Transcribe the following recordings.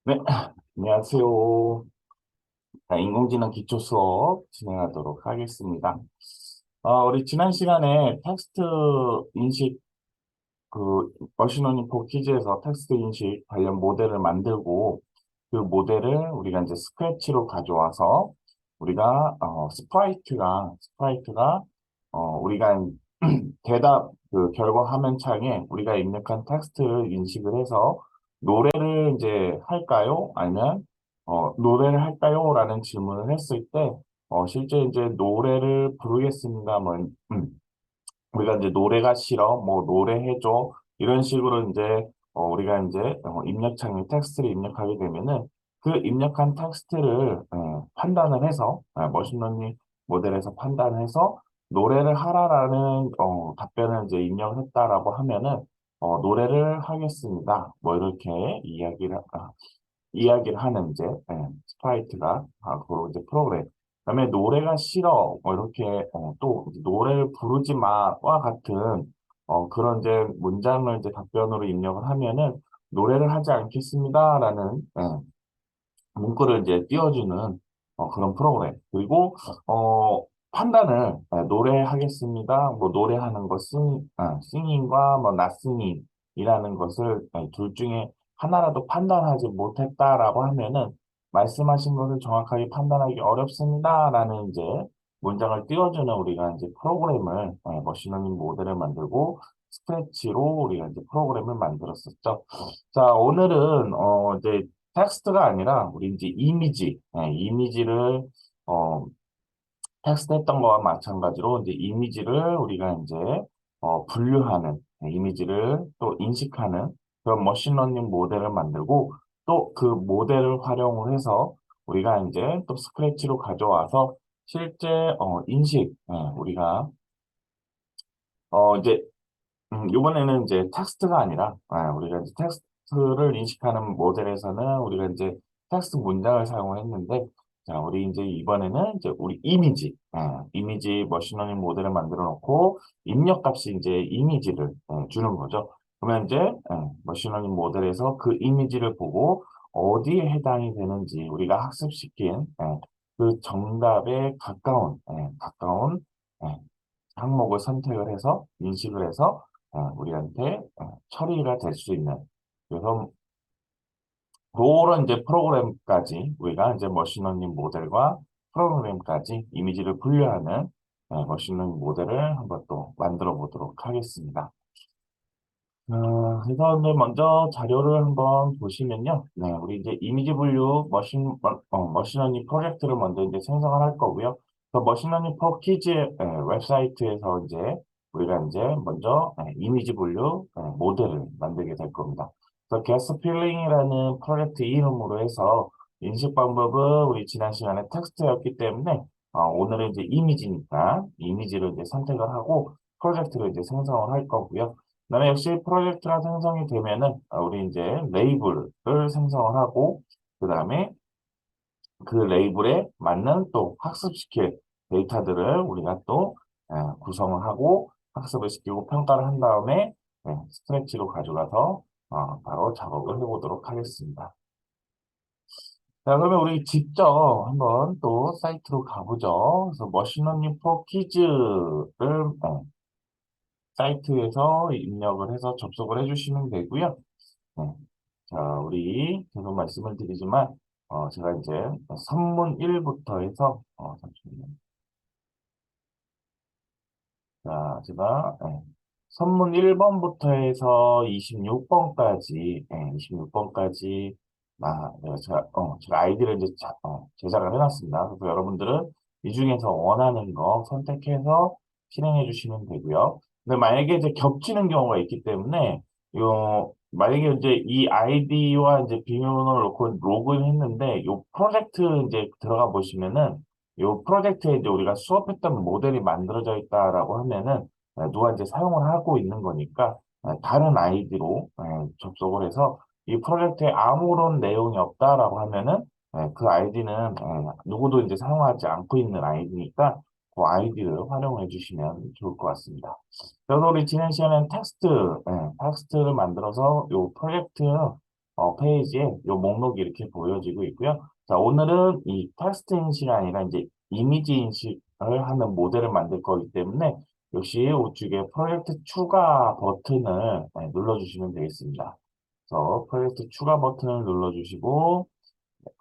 네, 안녕하세요. 자, 인공지능 기초 수업 진행하도록 하겠습니다. 우리 지난 시간에 텍스트 인식, 머신러닝 포 퀴즈에서 텍스트 인식 관련 모델을 만들고, 그 모델을 우리가 이제 스크래치로 가져와서, 우리가, 스프라이트가, 우리가 대답, 결과 화면 창에 우리가 입력한 텍스트를 인식을 해서, 노래를 이제 할까요? 아니면 노래를 할까요? 라는 질문을 했을 때 실제 이제 노래를 부르겠습니다. 뭐 우리가 이제 노래가 싫어, 뭐 노래해줘 이런 식으로 이제 우리가 이제 입력창에 텍스트를 입력하게 되면은 그 입력한 텍스트를 판단을 해서 머신러닝 모델에서 판단해서 노래를 하라라는 답변을 이제 입력을 했다라고 하면은 노래를 하겠습니다. 뭐 이렇게 이야기를 하는 이제 스프라이트가 그런 이제 프로그램. 그다음에 노래가 싫어 뭐 이렇게 또 이제 노래를 부르지 마와 같은 그런 이제 문장을 이제 답변으로 입력을 하면은 노래를 하지 않겠습니다라는 문구를 이제 띄워주는 그런 프로그램. 그리고 판단을 노래하겠습니다. 뭐 노래하는 것 singing과 뭐 not singing이라는 것을 둘 중에 하나라도 판단하지 못했다라고 하면은 말씀하신 것을 정확하게 판단하기 어렵습니다라는 이제 문장을 띄워주는 우리가 이제 프로그램을 머신러닝 모델을 만들고 스크래치로 우리가 이제 프로그램을 만들었었죠. 자, 오늘은 이제 텍스트가 아니라 우리 이제 이미지를 어, 텍스트 했던 거와 마찬가지로 이제 이미지를 우리가 이제 분류하는 이미지를 또 인식하는 그런 머신러닝 모델을 만들고 또 그 모델을 활용을 해서 우리가 이제 또 스크래치로 가져와서 실제 우리가 이제 이번에는 이제 텍스트가 아니라, 우리가 이제 텍스트를 인식하는 모델에서는 우리가 이제 텍스트 문장을 사용을 했는데, 자, 우리 이제 이번에는 이제 우리 이미지 머신러닝 모델을 만들어 놓고, 입력값이 이제 이미지를 주는 거죠. 그러면 이제 머신러닝 모델에서 그 이미지를 보고 어디에 해당이 되는지 우리가 학습시킨 그 정답에 가까운 예, 항목을 선택을 해서 인식을 해서 우리한테 처리가 될 수 있는 그래서 그런 이제 프로그램까지 우리가 이제 머신러닝 모델과 프로그램까지 이미지를 분류하는 머신러닝 모델을 한번 또 만들어 보도록 하겠습니다. 그래서 이제 먼저 자료를 한번 보시면요. 네, 우리 이제 이미지 분류 머신러닝 프로젝트를 먼저 이제 생성을 할 거고요. 그 머신러닝 포 키즈 웹사이트에서 이제 우리가 이제 먼저 이미지 분류 모델을 만들게 될 겁니다. 그래서 게스 필링이라는 프로젝트 이름으로 해서 인식 방법은 우리 지난 시간에 텍스트였기 때문에 오늘은 이제 이미지니까 이미지를 이제 선택을 하고 프로젝트를 이제 생성을 할 거고요. 그다음에 역시 프로젝트가 생성이 되면은 우리 이제 레이블을 생성을 하고 그다음에 그 레이블에 맞는 또 학습시킬 데이터들을 우리가 또 구성을 하고 학습을 시키고 평가를 한 다음에 스트레치로 가져가서 바로 작업을 해보도록 하겠습니다. 자, 그러면 우리 직접 한번 또 사이트로 가보죠. 그래서 머신러닝 포 퀴즈를 사이트에서 입력을 해서 접속을 해주시면 되고요. 네. 자, 우리 계속 말씀을 드리지만, 제가 이제 선문 1부터 해서, 잠시만요. 자, 제가, 선문 1번부터 해서 26번까지, 26번까지, 제가 아이디를 이제 제작을 해놨습니다. 그래서 여러분들은 이 중에서 원하는 거 선택해서 실행해 주시면 되고요. 근데 만약에 이제 겹치는 경우가 있기 때문에, 만약에 이제 이 아이디와 이제 비밀번호를 넣고 로그인 했는데, 요 프로젝트 이제 들어가 보시면은, 요 프로젝트에 이제 우리가 수업했던 모델이 만들어져 있다라고 하면은 누가 이제 사용을 하고 있는 거니까 다른 아이디로 접속을 해서 이 프로젝트에 아무런 내용이 없다라고 하면은 그 아이디는 누구도 이제 사용하지 않고 있는 아이디니까 그 아이디를 활용해 주시면 좋을 것 같습니다. 그래서 우리 지난 시간에는 텍스트를 만들어서 요 프로젝트 페이지에 요 목록이 이렇게 보여지고 있고요. 자, 오늘은 이 텍스트 인식이 아니라 이제 이미지 인식을 하는 모델을 만들 거기 때문에 역시 우측에 프로젝트 추가 버튼을 눌러주시면 되겠습니다. 그래서 프로젝트 추가 버튼을 눌러주시고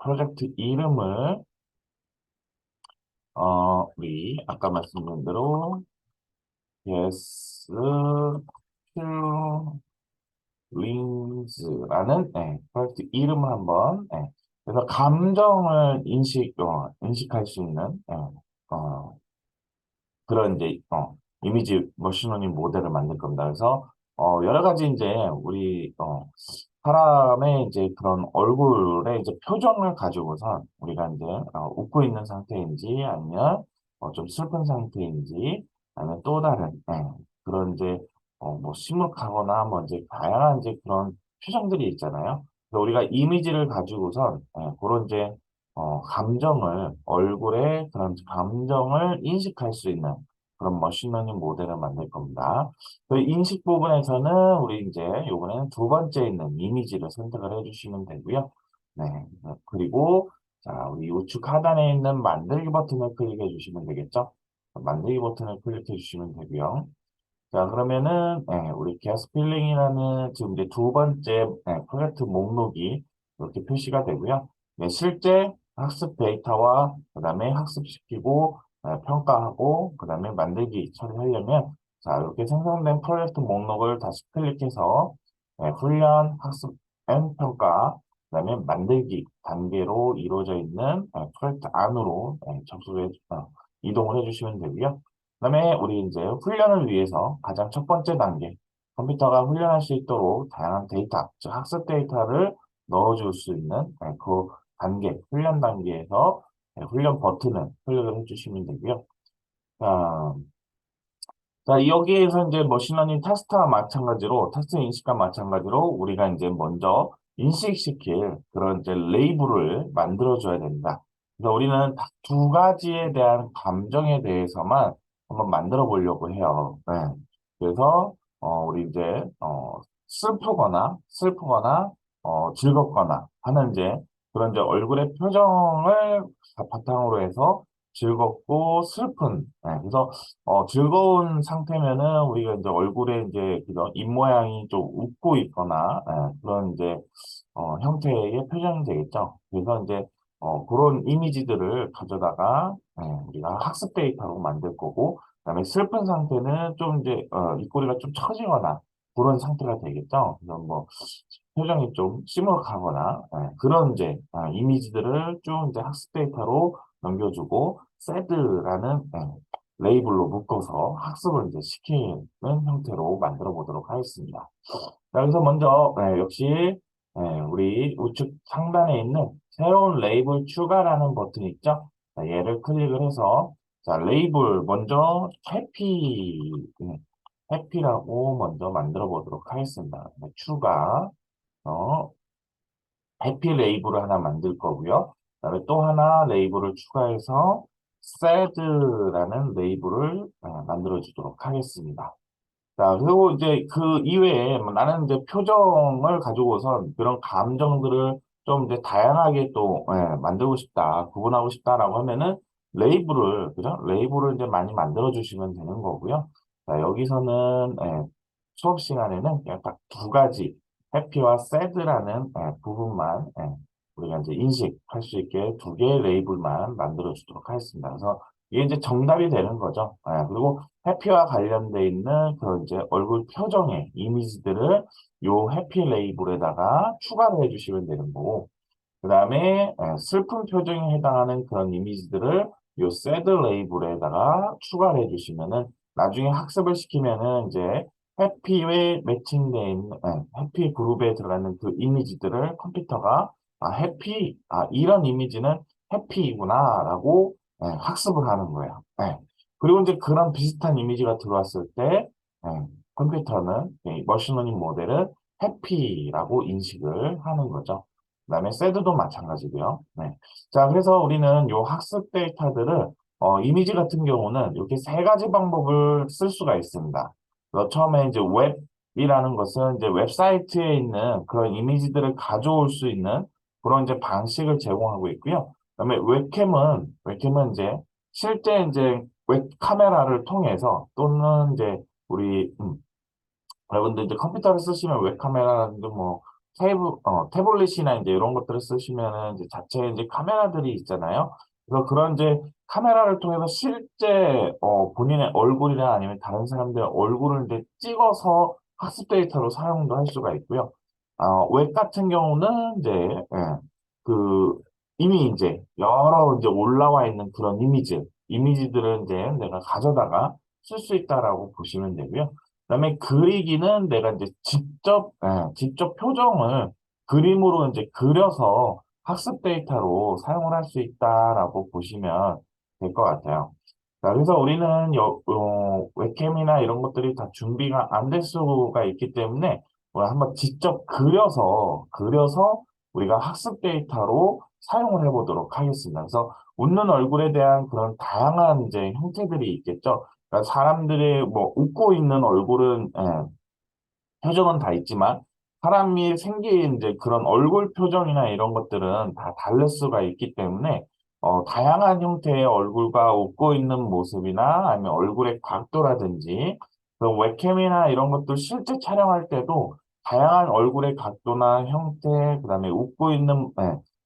프로젝트 이름을 우리 아까 말씀드린 대로 yes feelings라는 프로젝트 이름을 한번 그래서 감정을 인식할 수 있는 그런 이제 이미지 머신러닝 모델을 만들 겁니다. 그래서 여러 가지 이제 우리 사람의 이제 그런 얼굴의 이제 표정을 가지고선 우리가 이제 웃고 있는 상태인지 아니면 좀 슬픈 상태인지 아니면 또 다른 그런 이제 뭐 시무룩하거나 뭐 이제 다양한 이제 그런 표정들이 있잖아요. 그래서 우리가 이미지를 가지고선 그런 이제 감정을 얼굴의 그런 감정을 인식할 수 있는 그런 머신러닝 모델을 만들 겁니다. 그 인식 부분에서는 우리 이제 요번에는 두 번째 있는 이미지를 선택을 해주시면 되고요. 네. 그리고 자, 우리 우측 하단에 있는 만들기 버튼을 클릭해 주시면 되겠죠? 만들기 버튼을 클릭해 주시면 되고요. 자, 그러면은, 우리 게스 필링이라는 지금 이제 두 번째 프로젝트 목록이 이렇게 표시가 되고요. 네, 실제 학습 데이터와 그 다음에 학습시키고, 평가하고, 그 다음에 만들기 처리하려면, 자, 이렇게 생성된 프로젝트 목록을 다시 클릭해서, 훈련, 학습, 앤 평가, 그 다음에 만들기 단계로 이루어져 있는 프로젝트 안으로 이동을 해주시면 되고요. 그다음에 우리 이제 훈련을 위해서 가장 첫 번째 단계, 컴퓨터가 훈련할 수 있도록 다양한 데이터, 즉 학습 데이터를 넣어줄 수 있는 그 단계, 훈련 단계에서 훈련 버튼을 클릭을 해주시면 되고요. 자, 자, 여기에서 이제 머신러닝 테스트와 마찬가지로, 테스트 인식과 마찬가지로 우리가 이제 먼저 인식시킬 그런 이제 레이블을 만들어줘야 된다. 그래서 우리는 딱 두 가지에 대한 감정에 대해서만 한번 만들어 보려고 해요. 네. 그래서, 우리 이제, 슬프거나, 즐겁거나 하는 이제 그런 이제 얼굴의 표정을 바탕으로 해서 즐겁고 슬픈, 그래서 즐거운 상태면은 우리가 이제 얼굴에 이제 그런 입모양이 좀 웃고 있거나 그런 이제 형태의 표정이 되겠죠. 그래서 이제 그런 이미지들을 가져다가 우리가 학습 데이터로 만들 거고, 그다음에 슬픈 상태는 좀 이제 입꼬리가 좀 처지거나 그런 상태가 되겠죠. 그래서 뭐 표정이 좀 시무룩하거나 그런 이제 이미지들을 쭉 이제 학습 데이터로 넘겨주고 새드라는 레이블로 묶어서 학습을 이제 시키는 형태로 만들어 보도록 하겠습니다. 자, 여기서 먼저 역시 우리 우측 상단에 있는 새로운 레이블 추가라는 버튼이 있죠. 자, 얘를 클릭을 해서 자, 레이블 먼저 해피라고 먼저 만들어 보도록 하겠습니다. 네, 추가 어, 해피 레이블을 하나 만들 거고요. 그다음에 또 하나 레이블을 추가해서 sad라는 레이블을 만들어 주도록 하겠습니다. 자, 그리고 이제 그 이외에 뭐 나는 이제 표정을 가지고선 그런 감정들을 좀 이제 다양하게 또 만들고 싶다, 구분하고 싶다라고 하면은 레이블을 그죠? 레이블을 이제 많이 만들어 주시면 되는 거고요. 자, 여기서는 수업 시간에는 그냥 딱 두 가지 해피와 새드라는 부분만 우리가 이제 인식할 수 있게 두 개의 레이블만 만들어 주도록 하겠습니다. 그래서 이게 이제 정답이 되는 거죠. 그리고 해피와 관련돼 있는 그 이제 얼굴 표정의 이미지들을 요 해피 레이블에다가 추가를 해주시면 되는 거고, 그 다음에 슬픈 표정에 해당하는 그런 이미지들을 요 새드 레이블에다가 추가를 해주시면은 나중에 학습을 시키면은 이제 해피에 매칭되어 있는 해피 그룹에 들어가는 그 이미지들을 컴퓨터가 이런 이미지는 해피이구나라고 학습을 하는 거예요. 그리고 이제 그런 비슷한 이미지가 들어왔을 때 컴퓨터는 이 머신러닝 모델은 해피라고 인식을 하는 거죠. 그다음에 새드도 마찬가지고요. 네. 자, 그래서 우리는 요 학습 데이터들을 이미지 같은 경우는 이렇게 세 가지 방법을 쓸 수가 있습니다. 처음에 이제 웹 이라는 것은 이제 웹사이트에 있는 그런 이미지들을 가져올 수 있는 그런 이제 방식을 제공하고 있고요. 그다음에 웹캠은 이제 실제 이제 웹 카메라를 통해서 또는 이제 우리 여러분들 이제 컴퓨터를 쓰시면 웹카메라라든지 뭐 태블릿이나 이제 이런 것들을 쓰시면은 이제 자체 이제 카메라들이 있잖아요. 그래서 그런 이제 카메라를 통해서 실제 본인의 얼굴이나 아니면 다른 사람들의 얼굴을 이제 찍어서 학습 데이터로 사용도 할 수가 있고요. 웹 같은 경우는 이제 그 이미 이제 여러 이제 올라와 있는 그런 이미지들을 이제 내가 가져다가 쓸 수 있다라고 보시면 되고요. 그다음에 그리기는 내가 이제 직접 표정을 그림으로 이제 그려서 학습 데이터로 사용을 할 수 있다라고 보시면 될 것 같아요. 자, 그래서 우리는 웹캠이나 이런 것들이 다 준비가 안 될 수가 있기 때문에 한번 직접 그려서 우리가 학습 데이터로 사용을 해보도록 하겠습니다. 그래서 웃는 얼굴에 대한 그런 다양한 이제 형태들이 있겠죠. 그러니까 사람들의 뭐 웃고 있는 얼굴은 표정은 다 있지만 사람이 생긴 이제 그런 얼굴 표정이나 이런 것들은 다 다를 수가 있기 때문에 다양한 형태의 얼굴과 웃고 있는 모습이나 아니면 얼굴의 각도라든지 그 웹캠이나 이런 것들 실제 촬영할 때도 다양한 얼굴의 각도나 형태, 그다음에 웃고 있는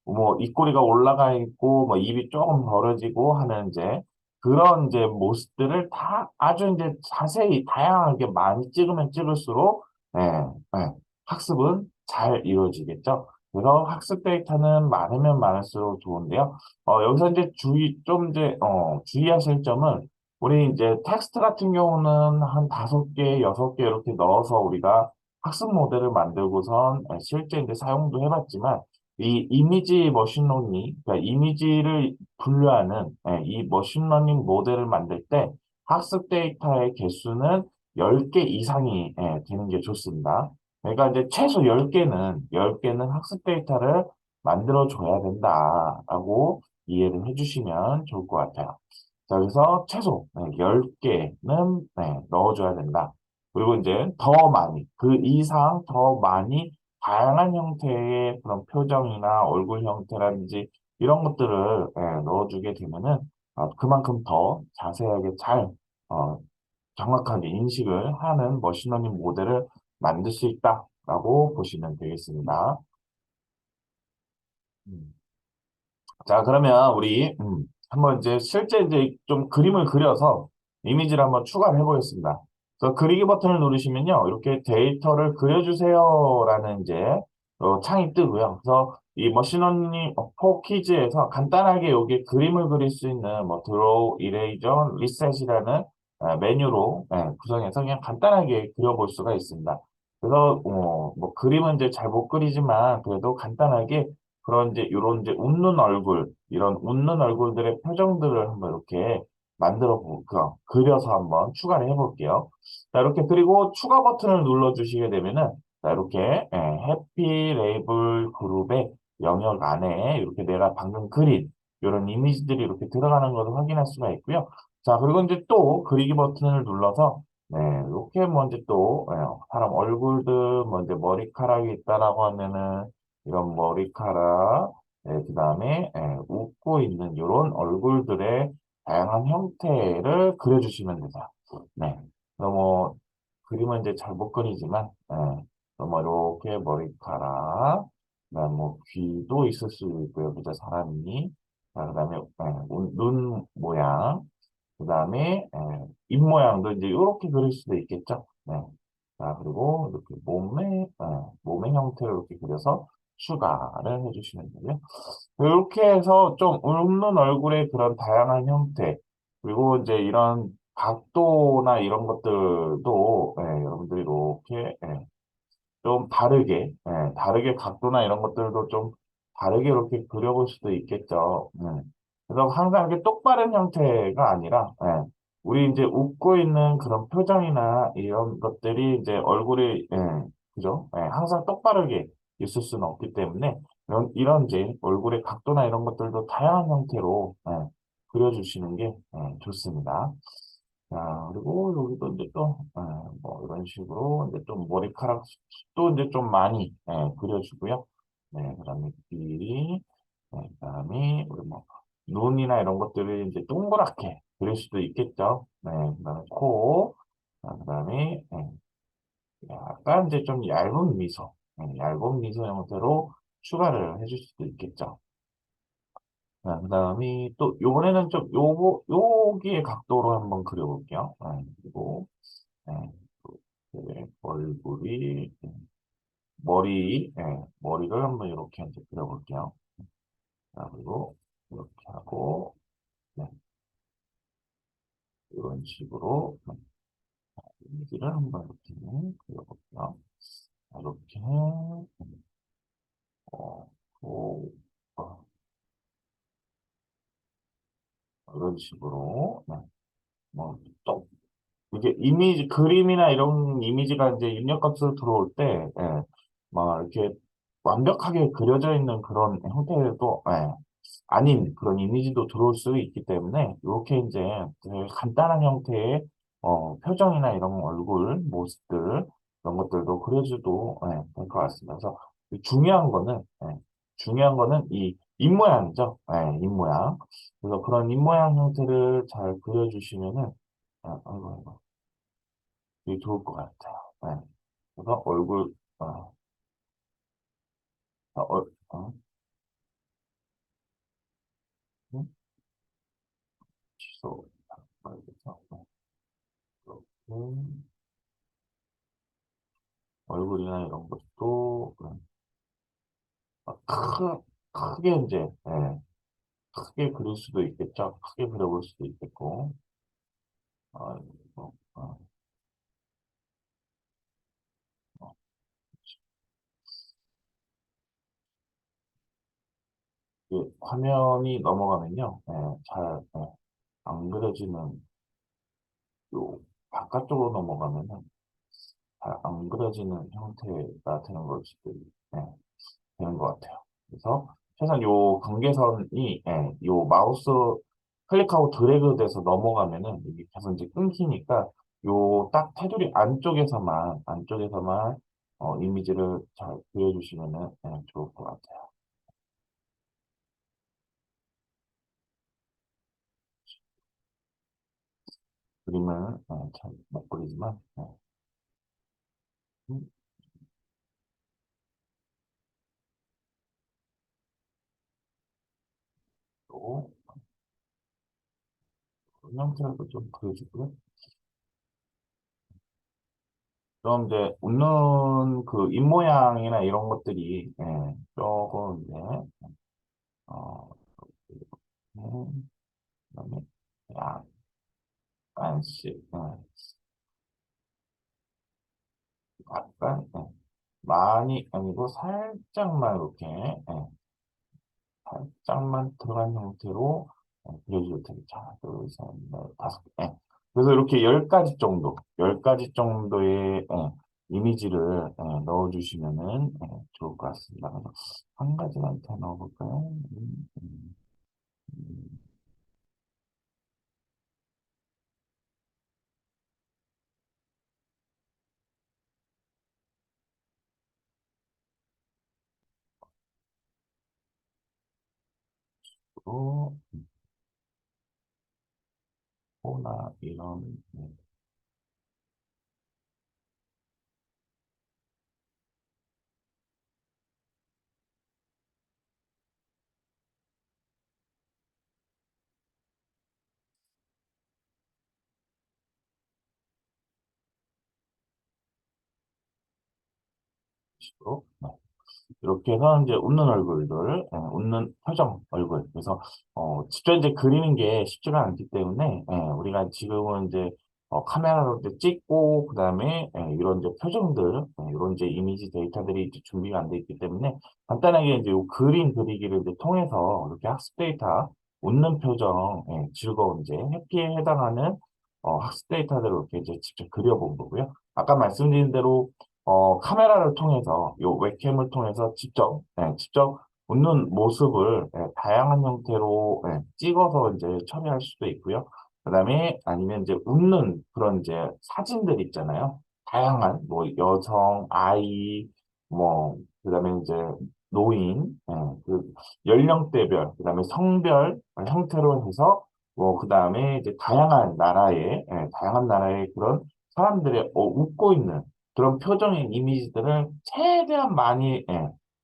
뭐 입꼬리가 올라가 있고 뭐 입이 조금 벌어지고 하는 이제 그런 이제 모습들을 다 아주 이제 자세히 다양하게 많이 찍으면 찍을수록 네, 네. 학습은 잘 이루어지겠죠. 그래서 학습 데이터는 많으면 많을수록 좋은데요. 여기서 이제 주의하실 점은, 우리 이제 텍스트 같은 경우는 한 5개, 6개 이렇게 넣어서 우리가 학습 모델을 만들고선 실제 이제 사용도 해봤지만, 이 이미지 머신러닝, 그러니까 이미지를 분류하는 이 머신러닝 모델을 만들 때 학습 데이터의 개수는 10개 이상이 되는 게 좋습니다. 그러니까 이제 최소 10개는 학습 데이터를 만들어 줘야 된다라고 이해를 해주시면 좋을 것 같아요. 자, 그래서 최소 10개는 넣어줘야 된다. 그리고 이제 더 많이, 그 이상 더 많이 다양한 형태의 그런 표정이나 얼굴 형태라든지 이런 것들을 넣어주게 되면은 그만큼 더 자세하게 잘 어, 정확하게 인식을 하는 머신러닝 모델을 만들 수 있다라고 보시면 되겠습니다. 음. 자, 그러면 우리 한번 이제 실제 이제 좀 그림을 그려서 이미지를 한번 추가를 해보겠습니다. 그래서 그리기 버튼을 누르시면요, 이렇게 데이터를 그려주세요라는 이제 창이 뜨고요. 그래서 이 머신러닝 포키즈에서 간단하게 여기 그림을 그릴 수 있는 뭐 드로우, 이레이저, 리셋이라는 메뉴로 구성해서 그냥 간단하게 그려볼 수가 있습니다. 그래서 뭐 그림은 이제 잘 못 그리지만 그래도 간단하게 그런 이제 요런 이제 웃는 얼굴, 이런 웃는 얼굴들의 표정들을 한번 이렇게 그려서 한번 추가를 해볼게요. 자, 이렇게 그리고 추가 버튼을 눌러주시게 되면은 자, 이렇게 해피 레이블 그룹의 영역 안에 이렇게 내가 방금 그린 이런 이미지들이 이렇게 들어가는 것을 확인할 수가 있고요. 자, 그리고 이제 또 그리기 버튼을 눌러서 이렇게 먼저 또 사람 얼굴들 먼저 머리카락이 있다라고 하면은 이런 머리카락, 그다음에 웃고 있는 이런 얼굴들의 다양한 형태를 그려주시면 되죠. 네. 그럼 뭐 그림은 이제 잘 못 그리지만, 그럼 뭐 이렇게 머리카락, 그다음 뭐 귀도 있을 수 있고요, 그죠 사람이. 자, 그다음에 눈 모양, 그다음에 입 모양도 이제 이렇게 그릴 수도 있겠죠. 네. 자, 그리고 이렇게 몸의 형태를 이렇게 그려서 추가를 해주시면 되고요. 이렇게 해서 좀 웃는 얼굴의 그런 다양한 형태, 그리고 이제 이런 각도나 이런 것들도 여러분들이 이렇게 좀 다르게 각도나 이런 것들도 좀 다르게 이렇게 그려볼 수도 있겠죠. 그래서 항상 이렇게 똑바른 형태가 아니라, 우리 이제 웃고 있는 그런 표정이나 이런 것들이 이제 얼굴이, 그죠? 항상 똑바르게 있을 수는 없기 때문에, 이런 이제 얼굴의 각도나 이런 것들도 다양한 형태로, 그려주시는 게, 좋습니다. 자, 그리고 여기도 이제 또, 뭐, 이런 식으로 이제 좀 머리카락도 이제 좀 많이, 그려주고요. 네, 그 다음에 길이, 네, 그 다음에, 우리 뭐, 눈이나 이런 것들을 이제 동그랗게 그릴 수도 있겠죠. 네, 그 다음에 코, 그 다음에, 약간 이제 좀 얇은 미소, 얇은 미소 형태로 추가를 해줄 수도 있겠죠. 자, 그 다음에 또, 요번에는 좀, 여기의 각도로 한번 그려볼게요. 그리고, 네, 네, 얼굴이, 머리를 한번 이렇게 이제 그려볼게요. 자, 그리고 이렇게 하고, 네, 이런 식으로 이미지를 한번 이렇게 그려볼게요. 자, 이렇게, 어, 오, 어, 이런 식으로, 네, 뭐, 또, 이게 그림이나 이런 이미지가 이제 입력값으로 들어올 때, 막 이렇게 완벽하게 그려져 있는 그런 형태도, 아닌 그런 이미지도 들어올 수 있기 때문에, 이렇게 이제 되게 간단한 형태의, 표정이나 이런 얼굴, 모습들, 이런 것들도 그려줘도, 될 것 같습니다. 그래서 중요한 거는 이 입모양이죠. 입모양. 그래서 그런 입모양 형태를 잘 그려주시면은, 아이고, 되게 좋을 것 같아요. 그래서 얼굴, 어, 어, 어, 음, 취소, 알겠어. 그렇고, 얼굴이나 이런 것도, 크게 이제, 크게 그릴 수도 있겠죠. 크게 그려볼 수도 있겠고, 이거, 어, 이게 화면이 넘어가면요, 안 그려지는, 요, 바깥쪽으로 넘어가면은, 잘 안 그려지는 형태가 되는 걸 수도, 예, 되는 것 같아요. 그래서 최소한 요 경계선이 요 마우스 클릭하고 드래그 돼서 넘어가면은 이게 계속 이제 끊기니까 요 딱 테두리 안쪽에서만 이미지를 잘 그려주시면은 좋을 것 같아요. 그림을 잘 못 그리지만 음, 또 형태도 좀 그려주고요. 좀 이제 웃는 그 입모양이나 이런 것들이 조금 이제 어, 그다음에 약간씩, 약간, 많이 아니고 살짝만 이렇게, 살짝만 들어간 형태로 그려주도 되겠죠. 하나, 둘, 셋, 넷, 다섯 개. 그래서 이렇게 10가지 정도의 이미지를 넣어주시면은 좋을 것 같습니다. 그래서 한 가지만 더 넣어볼까요? 음, 또, 코나 이런, 식으로. 이렇게 해서 이제 웃는 얼굴들, 웃는 표정 얼굴. 그래서 직접 이제 그리는 게 쉽지가 않기 때문에 우리가 지금은 이제 카메라로 이제 찍고 그다음에 이런 이제 표정들, 이런 이제 이미지 데이터들이 이제 준비가 안 돼 있기 때문에 간단하게 이제 요 그림 그리기를 이제 통해서 이렇게 학습 데이터, 웃는 표정, 즐거운 이제 해피에 해당하는 학습 데이터들을 이렇게 이제 직접 그려본 거고요. 아까 말씀드린 대로 카메라를 통해서, 요 웹캠을 통해서 직접 웃는 모습을 다양한 형태로 찍어서 이제 처리할 수도 있고요. 그다음에 아니면 이제 웃는 그런 이제 사진들 있잖아요. 다양한 뭐 여성, 아이, 뭐 그다음에 이제 노인, 그 연령대별, 그다음에 성별 형태로 해서 뭐 그다음에 이제 다양한 나라의 그런 사람들의 웃고 있는 그런 표정의 이미지들을 최대한 많이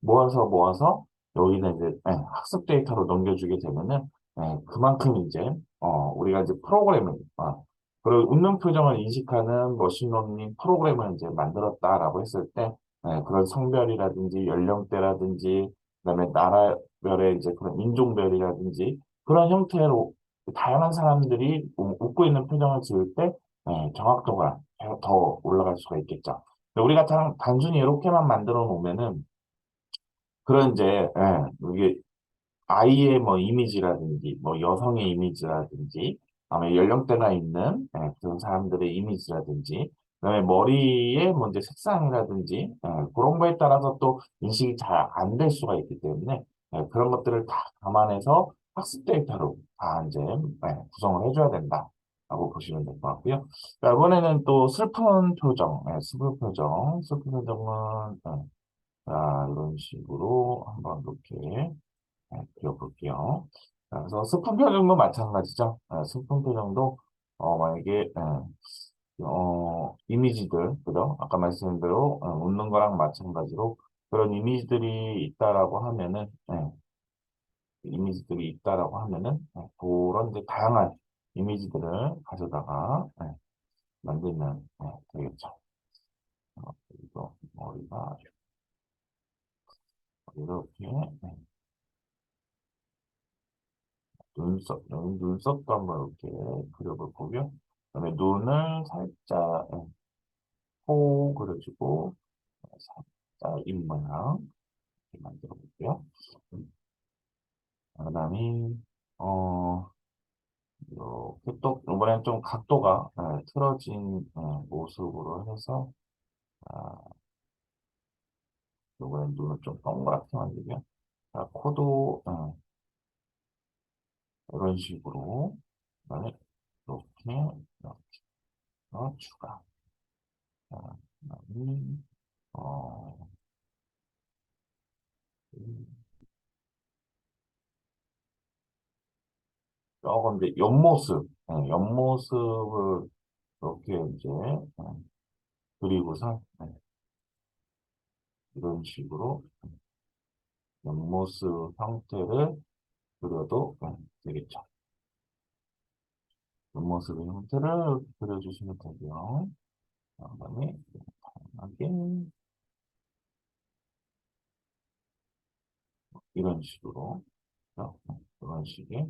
모아서 여기는 이제 학습 데이터로 넘겨주게 되면은 그만큼 이제 우리가 이제 프로그램을 그리고 웃는 표정을 인식하는 머신러닝 프로그램을 이제 만들었다라고 했을 때 그런 성별이라든지 연령대라든지 그다음에 나라별의 이제 그런 인종별이라든지 그런 형태로 다양한 사람들이 웃고 있는 표정을 지을 때 정확도가 더 올라갈 수가 있겠죠. 근데 우리가 단순히 이렇게만 만들어 놓으면은 그런 이제 이게 아이의 뭐 이미지라든지 뭐 여성의 이미지라든지 아마 연령대가 있는 그런 사람들의 이미지라든지 그다음에 머리의 뭐 이제 색상이라든지 그런 거에 따라서 또 인식이 잘 안 될 수가 있기 때문에 그런 것들을 다 감안해서 학습 데이터로 다 이제 구성을 해줘야 된다라고 보시면 될 것 같고요. 자, 이번에는 또 슬픈 표정, 슬픈 표정은 자, 이런 식으로 한번 이렇게 그려볼게요. 자, 그래서 스푼 표정도 마찬가지죠. 스푼 표정도 만약에 이미지들, 그죠? 아까 말씀드린 대로 웃는 거랑 마찬가지로 그런 이미지들이 있다라고 하면은 그런 이제 다양한 이미지들을 가져다가 만들면 되겠죠. 그리고 머리가 이렇게 눈썹도 한번 이렇게 그려볼 거고요. 그다음에 눈을 살짝 코 그려주고 살짝 입 모양 이렇게 만들어 볼게요. 그다음에 어 이렇게 또 이번엔 좀 각도가 틀어진 모습으로 해서 아, 이번엔 눈을 좀 동그랗게 만들고요. 자, 코도 이런 식으로 그다음에 이렇게 추가. 자, 그다음에 어, 조금 이제 옆모습을 이렇게 이제 그리고서 이런 식으로 옆모습 형태를 그려도 되겠죠. 옆모습의 형태를 그려주시면 되고요. 그다음에 하게 이런 식으로 이런 식의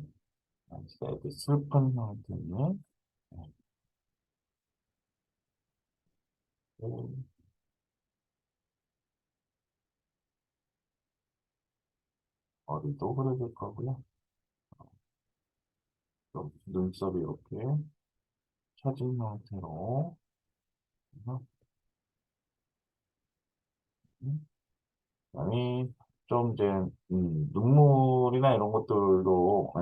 슬픈 형태는 머리도 그려줄 거고요. 또 눈썹이 이렇게 처진 형태로 해서 그다음에 좀 이제 눈물이나 이런 것들도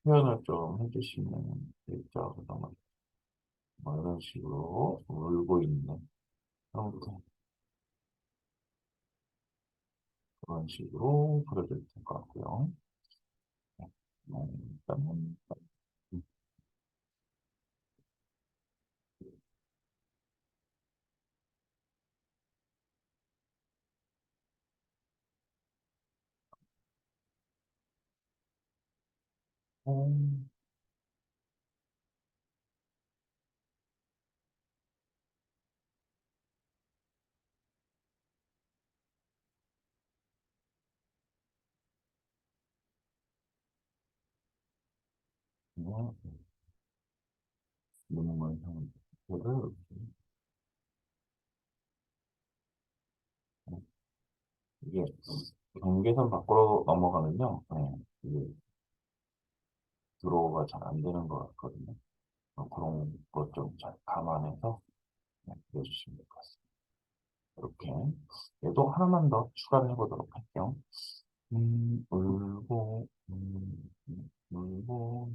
표현을 좀 해주시면 되겠죠. 그래서 뭐 이런 식으로 울고 있는 그런 식으로 그려줄 것 같고요. 일단은 음, 눈물 형태를 이게 경계선 밖으로 넘어가면요, 이게 드로우가 잘 안 되는 것 같거든요. 그런 것 좀 잘 감안해서 그려주시면 될 것 같습니다. 이렇게 얘도 하나만 더 추가를 해보도록 할게요. 울고, 울고,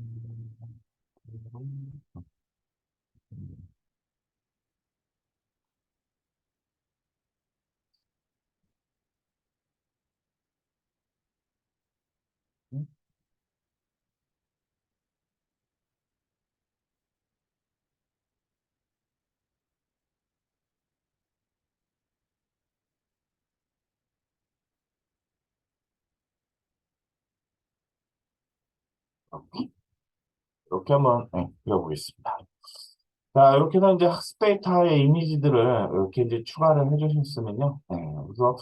이렇게 한번 그려보겠습니다. 자, 이렇게 해서 이제 학습 데이터의 이미지들을 이렇게 이제 추가를 해주셨으면요. 그래서,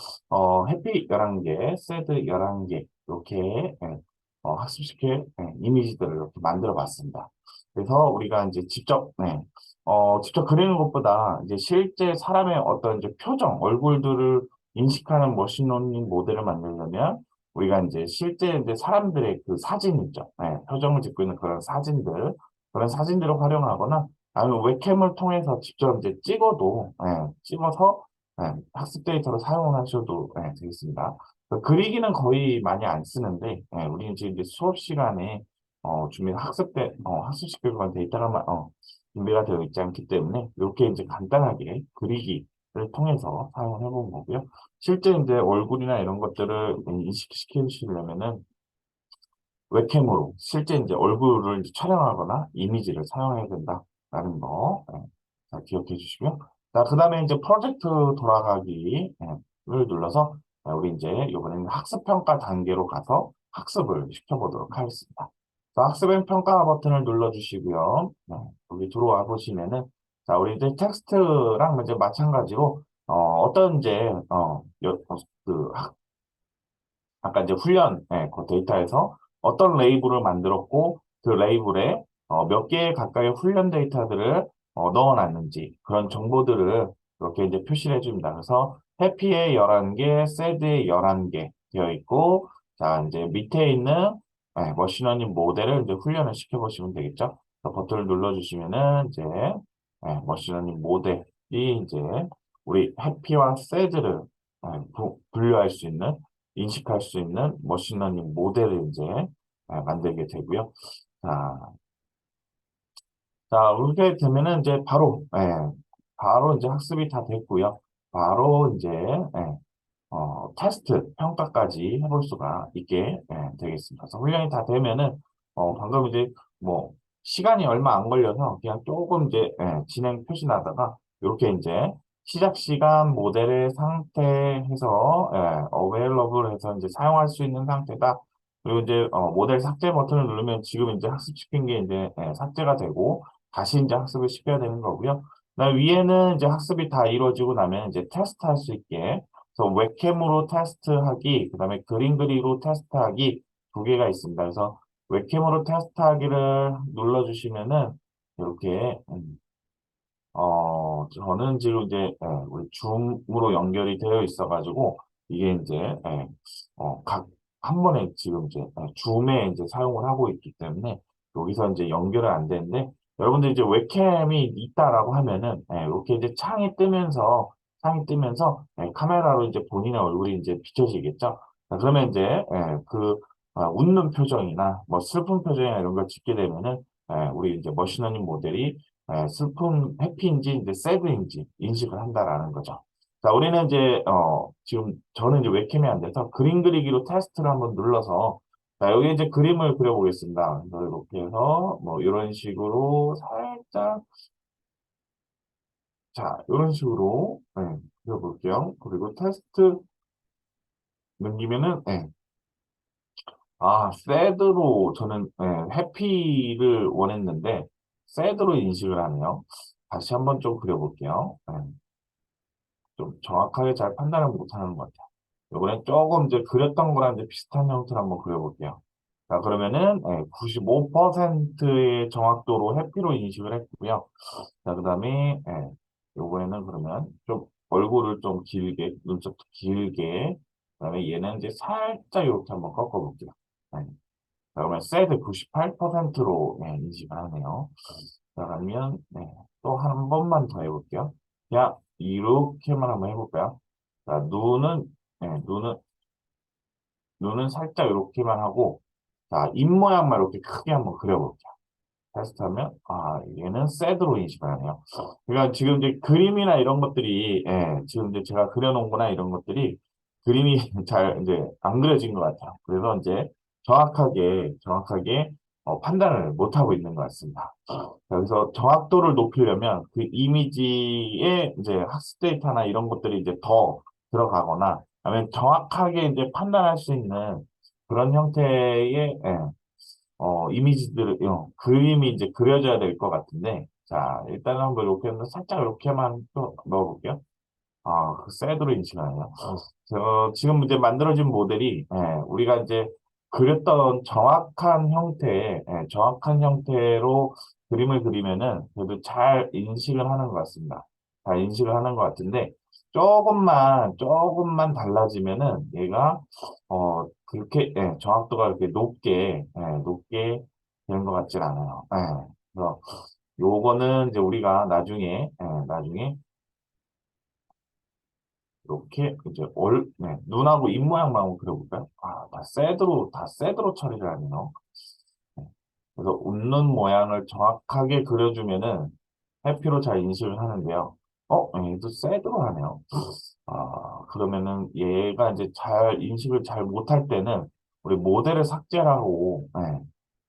해피 11개, 새드 11개, 이렇게, 학습시킬 이미지들을 이렇게 만들어 봤습니다. 그래서 우리가 이제 직접 그리는 것보다 이제 실제 사람의 어떤 이제 표정, 얼굴들을 인식하는 머신러닝 모델을 만들려면 우리가 이제 실제 이제 사람들의 그 사진 있죠. 표정을 짓고 있는 그런 사진들을 활용하거나 아니면 웹캠을 통해서 직접 이제 찍어서 학습 데이터로 사용을 하셔도 되겠습니다. 그리기는 거의 많이 안 쓰는데 우리는 지금 이제 수업 시간에 학습시킬 만 데이터가 준비가 되어 있지 않기 때문에 이렇게 이제 간단하게 그리기를 통해서 사용을 해본 거고요. 실제 이제 얼굴이나 이런 것들을 인식시키시려면은 웹캠으로 실제 이제 얼굴을 이제 촬영하거나 이미지를 사용해야 된다라는 거, 자, 기억해 주시고요. 자, 그 다음에 이제 프로젝트 돌아가기를 눌러서 우리 이제 이번에는 학습평가 단계로 가서 학습을 시켜보도록 하겠습니다. 자, 학습 앤 평가 버튼을 눌러주시고요. 여기 들어와 보시면은 자, 우리 이제 텍스트랑 이제 마찬가지로 어떤 이제 그 아까 이제 그 데이터에서 어떤 레이블을 만들었고, 그 레이블에 몇 개 가까이 훈련 데이터들을 넣어놨는지, 그런 정보들을 이렇게 이제 표시를 해줍니다. 그래서 해피에 11개, 새드에 11개 되어 있고, 자, 이제 밑에 있는 머신러닝 모델을 이제 훈련을 시켜보시면 되겠죠. 그래서 버튼을 눌러주시면은 이제 머신러닝 모델이 이제 우리 해피와 새드를 분류할 수 있는 인식할 수 있는 머신러닝 모델을 이제 만들게 되고요. 자, 자, 이렇게 되면은 이제 바로 이제 학습이 다 됐고요. 바로 이제 테스트, 평가까지 해볼 수가 있게 되겠습니다. 그래서 훈련이 다 되면은, 방금 이제 뭐, 시간이 얼마 안 걸려서 그냥 조금 이제 진행 표시나다가 이렇게 이제 시작 시간 모델의 상태해서 available 해서 이제 사용할 수 있는 상태다. 그리고 이제 모델 삭제 버튼을 누르면 지금 이제 학습시킨 게 이제 삭제가 되고 다시 이제 학습을 시켜야 되는 거고요. 그다음 위에는 이제 학습이 다 이루어지고 나면 이제 테스트할 수 있게 그래서 웹캠으로 테스트하기, 그다음에 그림그리로 테스트하기 두 개가 있습니다. 그래서 웹캠으로 테스트하기를 눌러주시면은 이렇게 저는 지금 이제 우리 줌으로 연결이 되어 있어가지고 이게 이제 각 한 번에 지금 이제 줌에 이제 사용을 하고 있기 때문에 여기서 이제 연결은 안 되는데 여러분들 이제 웹캠이 있다라고 하면은 이렇게 이제 창이 뜨면서 카메라로 이제 본인의 얼굴이 이제 비춰지겠죠. 자, 그러면 이제 웃는 표정이나 뭐 슬픈 표정이나 이런 걸 짓게 되면은 우리 이제 머신러닝 모델이 슬픈 해피인지 이제 새드인지 인식을 한다라는 거죠. 자, 우리는 이제 지금 저는 이제 웹캠이 안 돼서 그림 그리기로 테스트를 한번 눌러서 자, 여기 이제 그림을 그려보겠습니다. 그래서 이렇게 해서 뭐 이런 식으로 살짝 자, 이런 식으로 그려볼게요. 그리고 테스트 넘기면은 새드로 저는 해피를 원했는데 새드로 인식을 하네요. 다시 한번 좀 그려볼게요. 좀 정확하게 잘 판단을 못하는 것 같아요. 이번엔 조금 이제 그렸던 거랑 이제 비슷한 형태로 한번 그려볼게요. 자, 그러면은 95%의 정확도로 해피로 인식을 했고요. 자, 그다음에 요거에는 그러면 좀 얼굴을 좀 길게, 눈썹도 길게, 그다음에 얘는 이제 살짝 이렇게 한번 꺾어볼게요. 자, 그러면 새드 98%로 인식을 하네요. 자, 그러면 또 한 번만 더 해볼게요. 야, 이렇게만 한번 해볼까요? 자, 눈은 살짝 이렇게만 하고, 자, 입 모양만 이렇게 크게 한번 그려볼게요. 테스트하면, 얘는 새드로 인식을 하네요. 그러니까 지금 이제 그림이나 이런 것들이, 지금 이제 제가 그려놓은 거나 이런 것들이 그림이 잘 이제 안 그려진 것 같아요. 그래서 이제 정확하게 판단을 못하고 있는 것 같습니다. 여기서 정확도를 높이려면 그 이미지에 이제 학습 데이터나 이런 것들이 이제 더 들어가거나, 아니면 정확하게 이제 판단할 수 있는 그런 형태의 이미지들, 그림이 이제 그려져야 될 것 같은데, 자, 일단은 한번 이렇게 살짝 이렇게만 또 넣어볼게요. 아, 그 셋으로 인식하네요. 지금 이제 만들어진 모델이, 우리가 이제 그렸던 정확한 형태로 그림을 그리면은 그래도 잘 인식을 하는 것 같습니다. 잘 인식을 하는 것 같은데, 조금만 달라지면은 얘가, 그렇게, 정확도가 이렇게 높게 되는 것 같진 않아요. 그래서 요거는 이제 우리가 나중에 이렇게 이제 눈하고 입 모양만 한번 그려볼까요? 아, 다 셋으로 처리를 하네요. 네. 그래서 웃는 모양을 정확하게 그려주면은 해피로 잘 인식을 하는데요. 얘도 셋으로 하네요. 그러면은 얘가 이제 잘 인식을 잘 못할 때는 우리 모델을 삭제를 하고,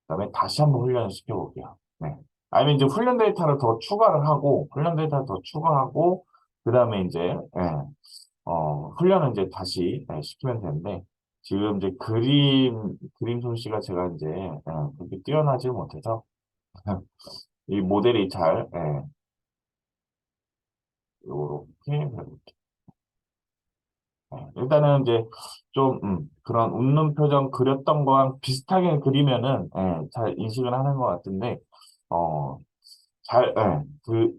그다음에 다시 한번 훈련을 시켜볼게요. 네. 아니면 이제 훈련 데이터를 더 추가하고, 그다음에 이제, 훈련은 이제 다시 시키면 되는데, 지금 이제 그림 솜씨가 제가 이제, 그렇게 뛰어나지 못해서, 이 모델이 잘, 요렇게, 일단은 이제 좀, 그런 웃는 표정 그렸던 거랑 비슷하게 그리면은, 잘 인식을 하는 것 같은데, 어,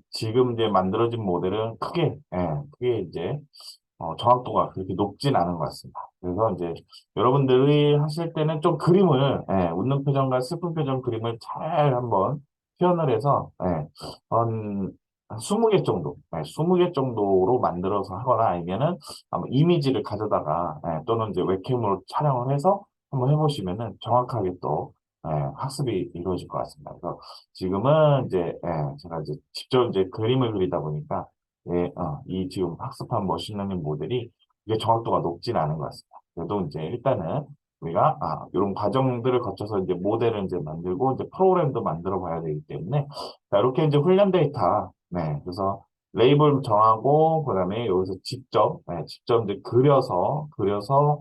지금 이제 만들어진 모델은 크게 이제, 정확도가 그렇게 높진 않은 것 같습니다. 그래서 이제 여러분들이 하실 때는 좀 웃는 표정과 슬픈 표정 그림을 잘 한번 표현을 해서, 한, 한 20개 정도, 20개 정도로 만들어서 하거나 아니면은 아마 이미지를 가져다가, 또는 이제 웹캠으로 촬영을 해서 한번 해보시면은 정확하게 또, 학습이 이루어질 것 같습니다. 그래서 지금은 이제, 제가 이제 직접 이제 그림을 그리다 보니까 이 지금 학습한 머신러닝 모델이 이게 정확도가 높진 않은 것 같습니다. 그래도 이제 일단은 우리가 이런 과정들을 거쳐서 이제 모델을 이제 만들고 이제 프로그램도 만들어 봐야 되기 때문에 자, 이렇게 이제 훈련 데이터, 그래서 레이블 정하고 그다음에 여기서 직접 이제 그려서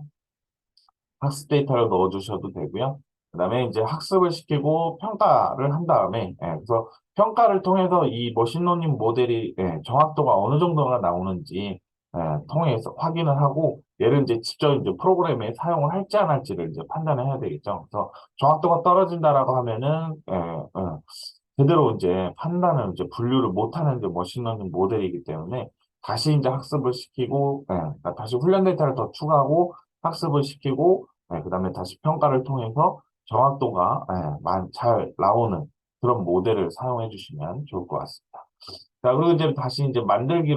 학습 데이터를 넣어주셔도 되고요. 그다음에 이제 학습을 시키고 평가를 한 다음에, 그래서 평가를 통해서 이 머신러닝 모델이 정확도가 어느 정도가 나오는지 통해서 확인을 하고 얘를 이제 직접 이제 프로그램에 사용을 할지 안 할지를 이제 판단을 해야 되겠죠. 그래서 정확도가 떨어진다라고 하면은 제대로 이제 판단을 이제 분류를 못하는 이제 머신러닝 모델이기 때문에 다시 이제 학습을 시키고, 그러니까 다시 훈련 데이터를 더 추가하고 학습을 시키고, 그다음에 다시 평가를 통해서 정확도가 잘 나오는 그런 모델을 사용해 주시면 좋을 것 같습니다. 자, 그리고 이제 다시 이제 만들기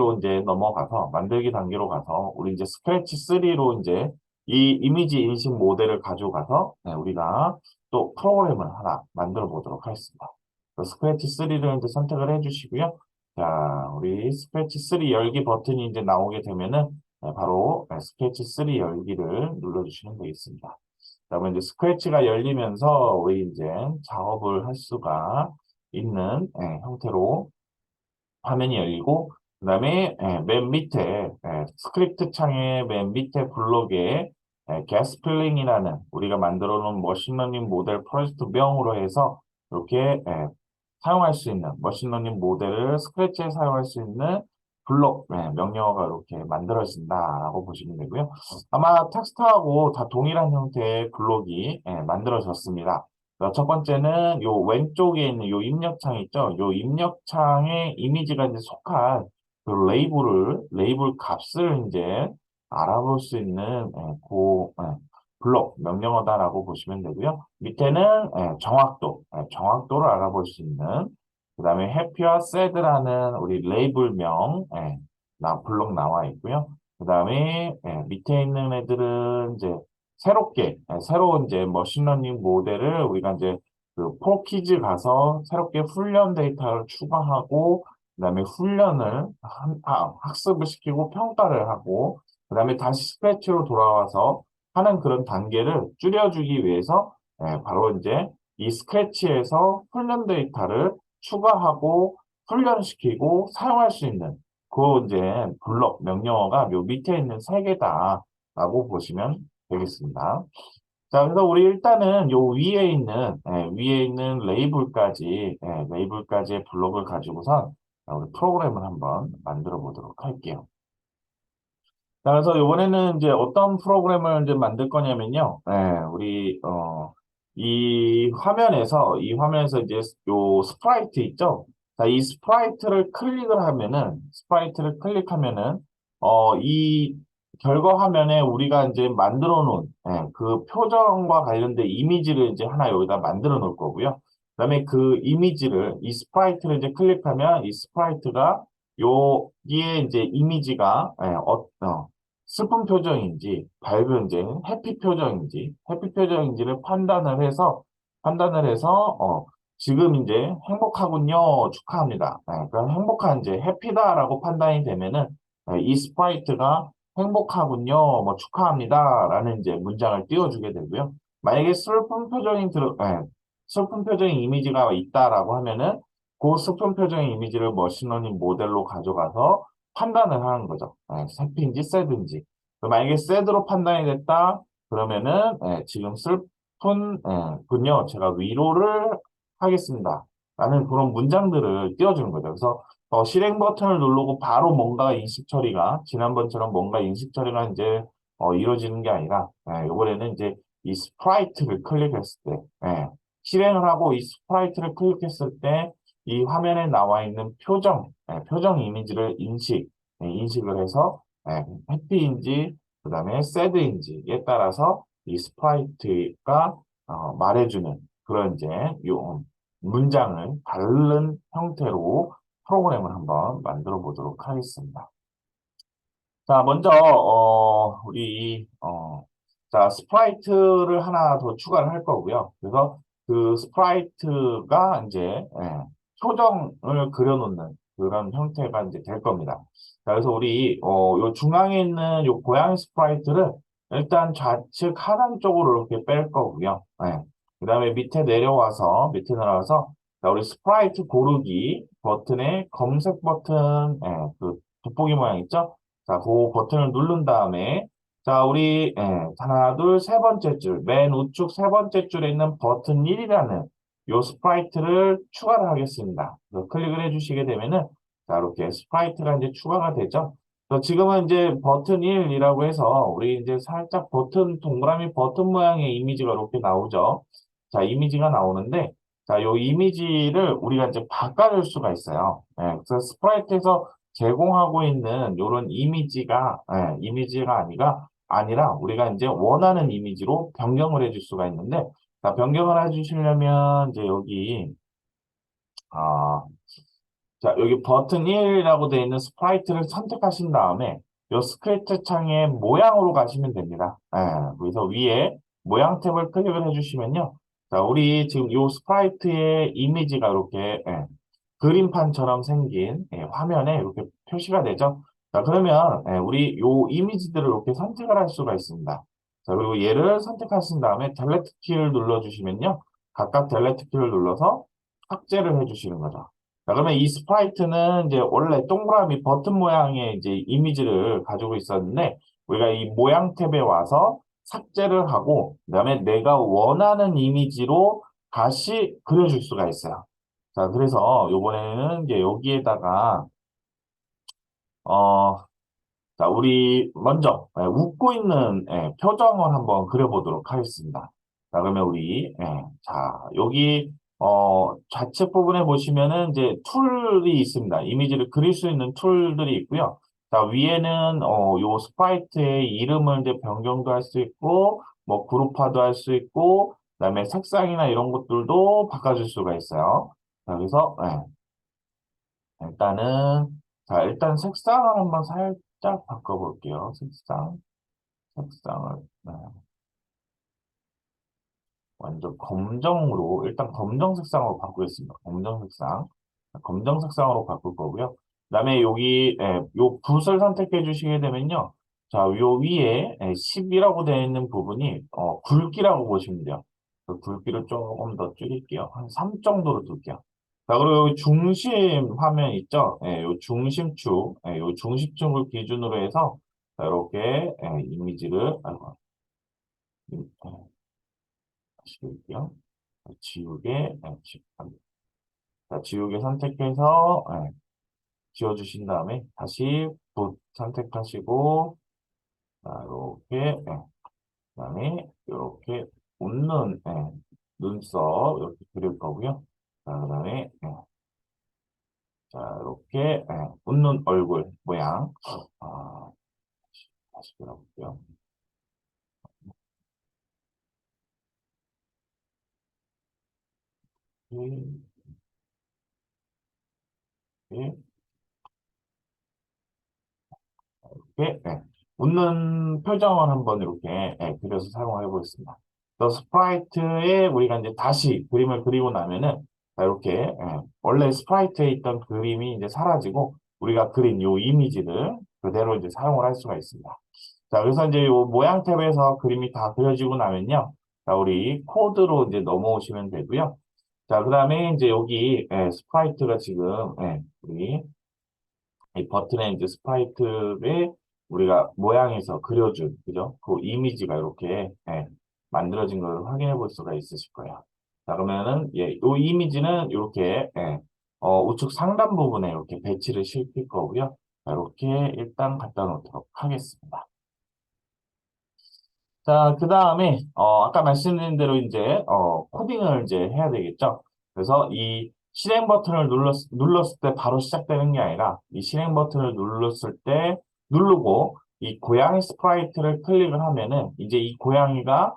단계로 가서 우리 이제 스크래치 3로 이제 이 이미지 인식 모델을 가져가서 우리가 또 프로그램을 하나 만들어 보도록 하겠습니다. 스크래치 3를 이제 선택을 해주시고요. 자, 우리 스크래치 3 열기 버튼이 이제 나오게 되면은 바로 스크래치 3 열기를 눌러주시면 되겠습니다. 그다음에 이제 스크래치가 열리면서 우리 이제 작업을 할 수가 있는 형태로 화면이 열리고 그다음에 맨 밑에 스크립트 창의 맨 밑에 블록에 게스플링이라는 우리가 만들어 놓은 머신러닝 모델 프로젝트 명으로 해서 이렇게 사용할 수 있는 머신러닝 모델을 스크래치에 사용할 수 있는 블록 명령어가 이렇게 만들어진다라고 보시면 되고요. 아마 텍스트하고 다 동일한 형태의 블록이 만들어졌습니다. 첫 번째는 요 왼쪽에 있는 요 입력창 있죠? 요 입력창에 이미지가 이제 속한 그 레이블 값을 이제 알아볼 수 있는 블록 명령어다라고 보시면 되고요. 밑에는 정확도를 알아볼 수 있는 그다음에 해피와 새드라는 우리 레이블명 블록 나와 있고요. 그다음에 밑에 있는 애들은 이제 새로운 이제 머신러닝 모델을 우리가 이제 그 포키즈 가서 새롭게 훈련 데이터를 추가하고 그다음에 학습을 시키고 평가를 하고 그다음에 다시 스크래치로 돌아와서 하는 그런 단계를 줄여주기 위해서 바로 이제 이 스크래치에서 훈련 데이터를 추가하고 훈련시키고 사용할 수 있는 그 이제 블록 명령어가 요 밑에 있는 세 개다라고 보시면 되겠습니다. 자, 그래서 우리 일단은 요 위에 있는 레이블까지의 블록을 가지고선 우리 프로그램을 한번 만들어 보도록 할게요. 자, 그래서 이번에는 이제 어떤 프로그램을 이제 만들 거냐면요. 이 화면에서 이제 요 스프라이트 있죠? 자, 이 스프라이트를 클릭하면은, 이 결과 화면에 우리가 이제 만들어 놓은, 그 표정과 관련된 이미지를 이제 하나 여기다 만들어 놓을 거고요. 그다음에 이 스프라이트를 이제 클릭하면 이 스프라이트가 여기에 이제 이미지가, 슬픈 표정인지, 해피 표정인지를 판단을 해서, 지금 이제 행복하군요. 축하합니다. 그럼 행복한 이제 해피다라고 판단이 되면은, 이 스프라이트가 행복하군요. 뭐 축하합니다라는 이제 문장을 띄워주게 되고요. 만약에 슬픈 표정의 이미지가 있다라고 하면은, 그 슬픈 표정의 이미지를 머신러닝 모델로 가져가서 판단을 하는 거죠. 해피인지 새드인지. 만약에 새드로 판단이 됐다, 그러면은, 지금 군요. 제가 위로를 하겠습니다. 라는 그런 문장들을 띄워주는 거죠. 그래서 실행 버튼을 누르고 바로 지난번처럼 뭔가 인식 처리가 이제 이루어지는 게 아니라, 이번에는 이제 이 스프라이트를 클릭했을 때, 실행을 하고 이 스프라이트를 클릭했을 때, 이 화면에 나와 있는 표정 이미지를 인식을 해서, 해피인지, 그 다음에 새드인지에 따라서 이 스프라이트가 말해주는 그런 이제 요 문장을 다른 형태로 프로그램을 한번 만들어 보도록 하겠습니다. 자, 먼저, 자, 스프라이트를 하나 더 추가를 할 거고요. 그래서 그 스프라이트가 이제, 표정을 그려놓는 그런 형태가 이제 될 겁니다. 자, 그래서 요 중앙에 있는 요 고양이 스프라이트를 일단 좌측 하단 쪽으로 이렇게 뺄 거고요. 그 다음에 밑에 내려와서, 자, 우리 스프라이트 고르기 버튼에 검색 버튼, 그 돋보기 모양 있죠? 자, 그 버튼을 누른 다음에, 자, 하나, 둘, 세 번째 줄, 맨 우측 세 번째 줄에 있는 버튼 1이라는 요 스프라이트를 추가를 하겠습니다. 그래서 클릭을 해주시게 되면은, 자, 이렇게 스프라이트가 이제 추가가 되죠. 그래서 지금은 이제 버튼 1이라고 해서, 우리 이제 살짝 동그라미 버튼 모양의 이미지가 이렇게 나오죠. 자, 이미지가 나오는데, 자, 요 이미지를 우리가 이제 바꿔줄 수가 있어요. 그래서 스프라이트에서 제공하고 있는 요런 이미지가 아니라 우리가 이제 원하는 이미지로 변경을 해줄 수가 있는데, 자, 변경을 해주시려면 이제 아, 여기 버튼 1이라고 되어 있는 스프라이트를 선택하신 다음에 요 스크립트 창의 모양으로 가시면 됩니다. 그래서 위에 모양 탭을 클릭을 해주시면요. 자, 우리 지금 요 스프라이트의 이미지가 이렇게, 그림판처럼 생긴 화면에 이렇게 표시가 되죠. 자, 그러면 우리 요 이미지들을 이렇게 선택을 할 수가 있습니다. 자, 그리고 얘를 선택하신 다음에 델레트 키를 눌러주시면요. 각각 델레트 키를 눌러서 삭제를 해주시는 거죠. 자, 그러면 이 스프라이트는 이제 원래 동그라미 버튼 모양의 이제 이미지를 가지고 있었는데, 우리가 이 모양 탭에 와서 삭제를 하고, 그다음에 내가 원하는 이미지로 다시 그려줄 수가 있어요. 자, 그래서 요번에는 이제 여기에다가, 어, 자, 우리 먼저 웃고 있는 표정을 한번 그려보도록 하겠습니다. 자, 그러면 자, 여기 좌측 부분에 보시면은 이제 툴이 있습니다. 이미지를 그릴 수 있는 툴들이 있고요. 자, 위에는 요 스프라이트의 이름을 이제 변경도 할 수 있고, 뭐 그룹화도 할 수 있고, 그다음에 색상이나 이런 것들도 바꿔줄 수가 있어요. 자, 그래서 일단은 일단 색상을 한번 살짝 바꿔볼게요. 색상을 완전 검정으로 일단 검정 색상으로 바꾸겠습니다. 검정 색상으로 바꿀 거고요. 그다음에 요 붓을 선택해 주시게 되면요. 자, 요 위에 10이라고 되어 있는 부분이 굵기라고 보시면 돼요. 그 굵기를 조금 더 줄일게요. 한 3 정도로 둘게요. 자, 그리고 여기 중심 화면 있죠? 요 중심축을 기준으로 해서 자, 이렇게 이미지를 다시 그릴게요. 지우개, 네, 자, 지우개 선택해서, 네, 지워주신 다음에 다시 붓 선택하시고, 자, 이렇게, 네, 그다음에 이렇게 웃는, 네, 눈썹 이렇게 그릴 거고요. 자, 그다음에, 네, 자, 이렇게, 네, 웃는 얼굴 모양, 아, 다시 그려볼게요. 이렇게, 이렇게, 이렇게, 네. 웃는 표정을 한번 이렇게 네, 그려서 사용해 보겠습니다. 그래서 스프라이트에 우리가 이제 다시 그림을 그리고 나면은 자, 이렇게 원래 스프라이트에 있던 그림이 이제 사라지고 우리가 그린 요 이미지를 그대로 이제 사용을 할 수가 있습니다. 자, 그래서 이제 요 모양 탭에서 그림이 다 그려지고 나면요. 자, 우리 코드로 이제 넘어오시면 되고요. 자, 그 다음에 이제 여기 스프라이트가 지금 우리 이 버튼에 이제 스프라이트에 우리가 모양에서 그려준, 그죠? 그 이미지가 이렇게, 만들어진 걸 확인해 볼 수가 있으실 거예요. 자, 그러면은, 이 이미지는 이렇게, 우측 상단 부분에 이렇게 배치를 시킬 거고요. 자, 이렇게 일단 갖다 놓도록 하겠습니다. 자, 그 다음에, 아까 말씀드린 대로 이제, 코딩을 이제 해야 되겠죠. 그래서 이 실행 버튼을 눌렀을 때 바로 시작되는 게 아니라, 이 실행 버튼을 눌렀을 때, 누르고, 이 고양이 스프라이트를 클릭을 하면은, 이제 이 고양이가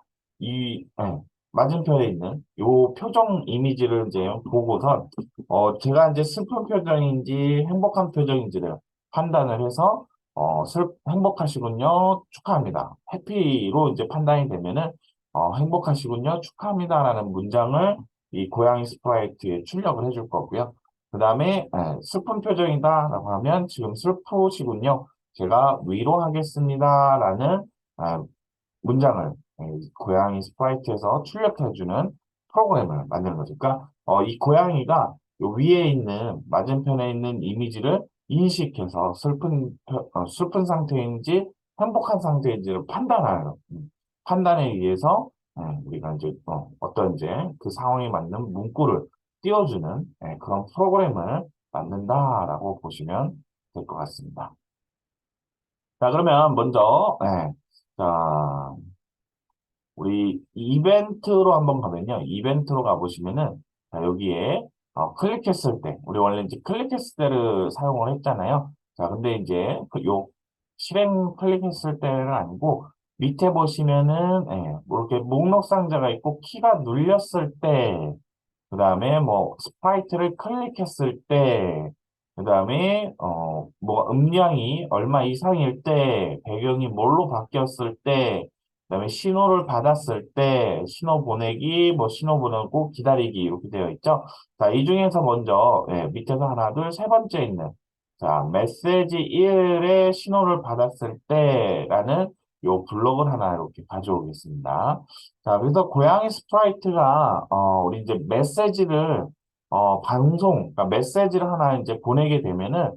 맞은편에 있는 요 표정 이미지를 이제 보고선, 제가 이제 슬픈 표정인지 행복한 표정인지를 판단을 해서, 행복하시군요. 축하합니다. 해피로 이제 판단이 되면은, 행복하시군요. 축하합니다라는 문장을 이 고양이 스프라이트에 출력을 해줄 거고요. 그 다음에, 슬픈 표정이다라고 하면 지금 슬프시군요. 제가 위로하겠습니다라는, 문장을 고양이 스프라이트에서 출력해주는 프로그램을 만드는 거죠. 그러니까 이 고양이가 요 위에 있는 맞은편에 있는 이미지를 인식해서 슬픈 상태인지 행복한 상태인지를 판단하는 판단에 의해서 우리가 이제 어떤 이제 그 상황에 맞는 문구를 띄워주는 그런 프로그램을 만든다라고 보시면 될 것 같습니다. 자, 그러면 먼저 자, 우리 이벤트로 한번 가면요. 이벤트로 가보시면은, 자, 여기에, 클릭했을 때, 우리 원래 이제 클릭했을 때를 사용을 했잖아요. 자, 근데 이제, 실행 클릭했을 때는 아니고, 밑에 보시면은, 뭐 이렇게 목록 상자가 있고, 키가 눌렸을 때, 그 다음에 뭐 스프라이트를 클릭했을 때, 그 다음에 뭐 음량이 얼마 이상일 때, 배경이 뭘로 바뀌었을 때, 그 다음에 신호를 받았을 때, 신호 보내기, 뭐 신호 보내고 기다리기 이렇게 되어 있죠. 자, 이 중에서 먼저 밑에서 하나, 둘, 세 번째 있는 자, 메시지 1에 신호를 받았을 때라는 요 블록을 하나 이렇게 가져오겠습니다. 자, 그래서 고양이 스프라이트가, 우리 이제 메시지를, 그러니까 메시지를 하나 이제 보내게 되면은,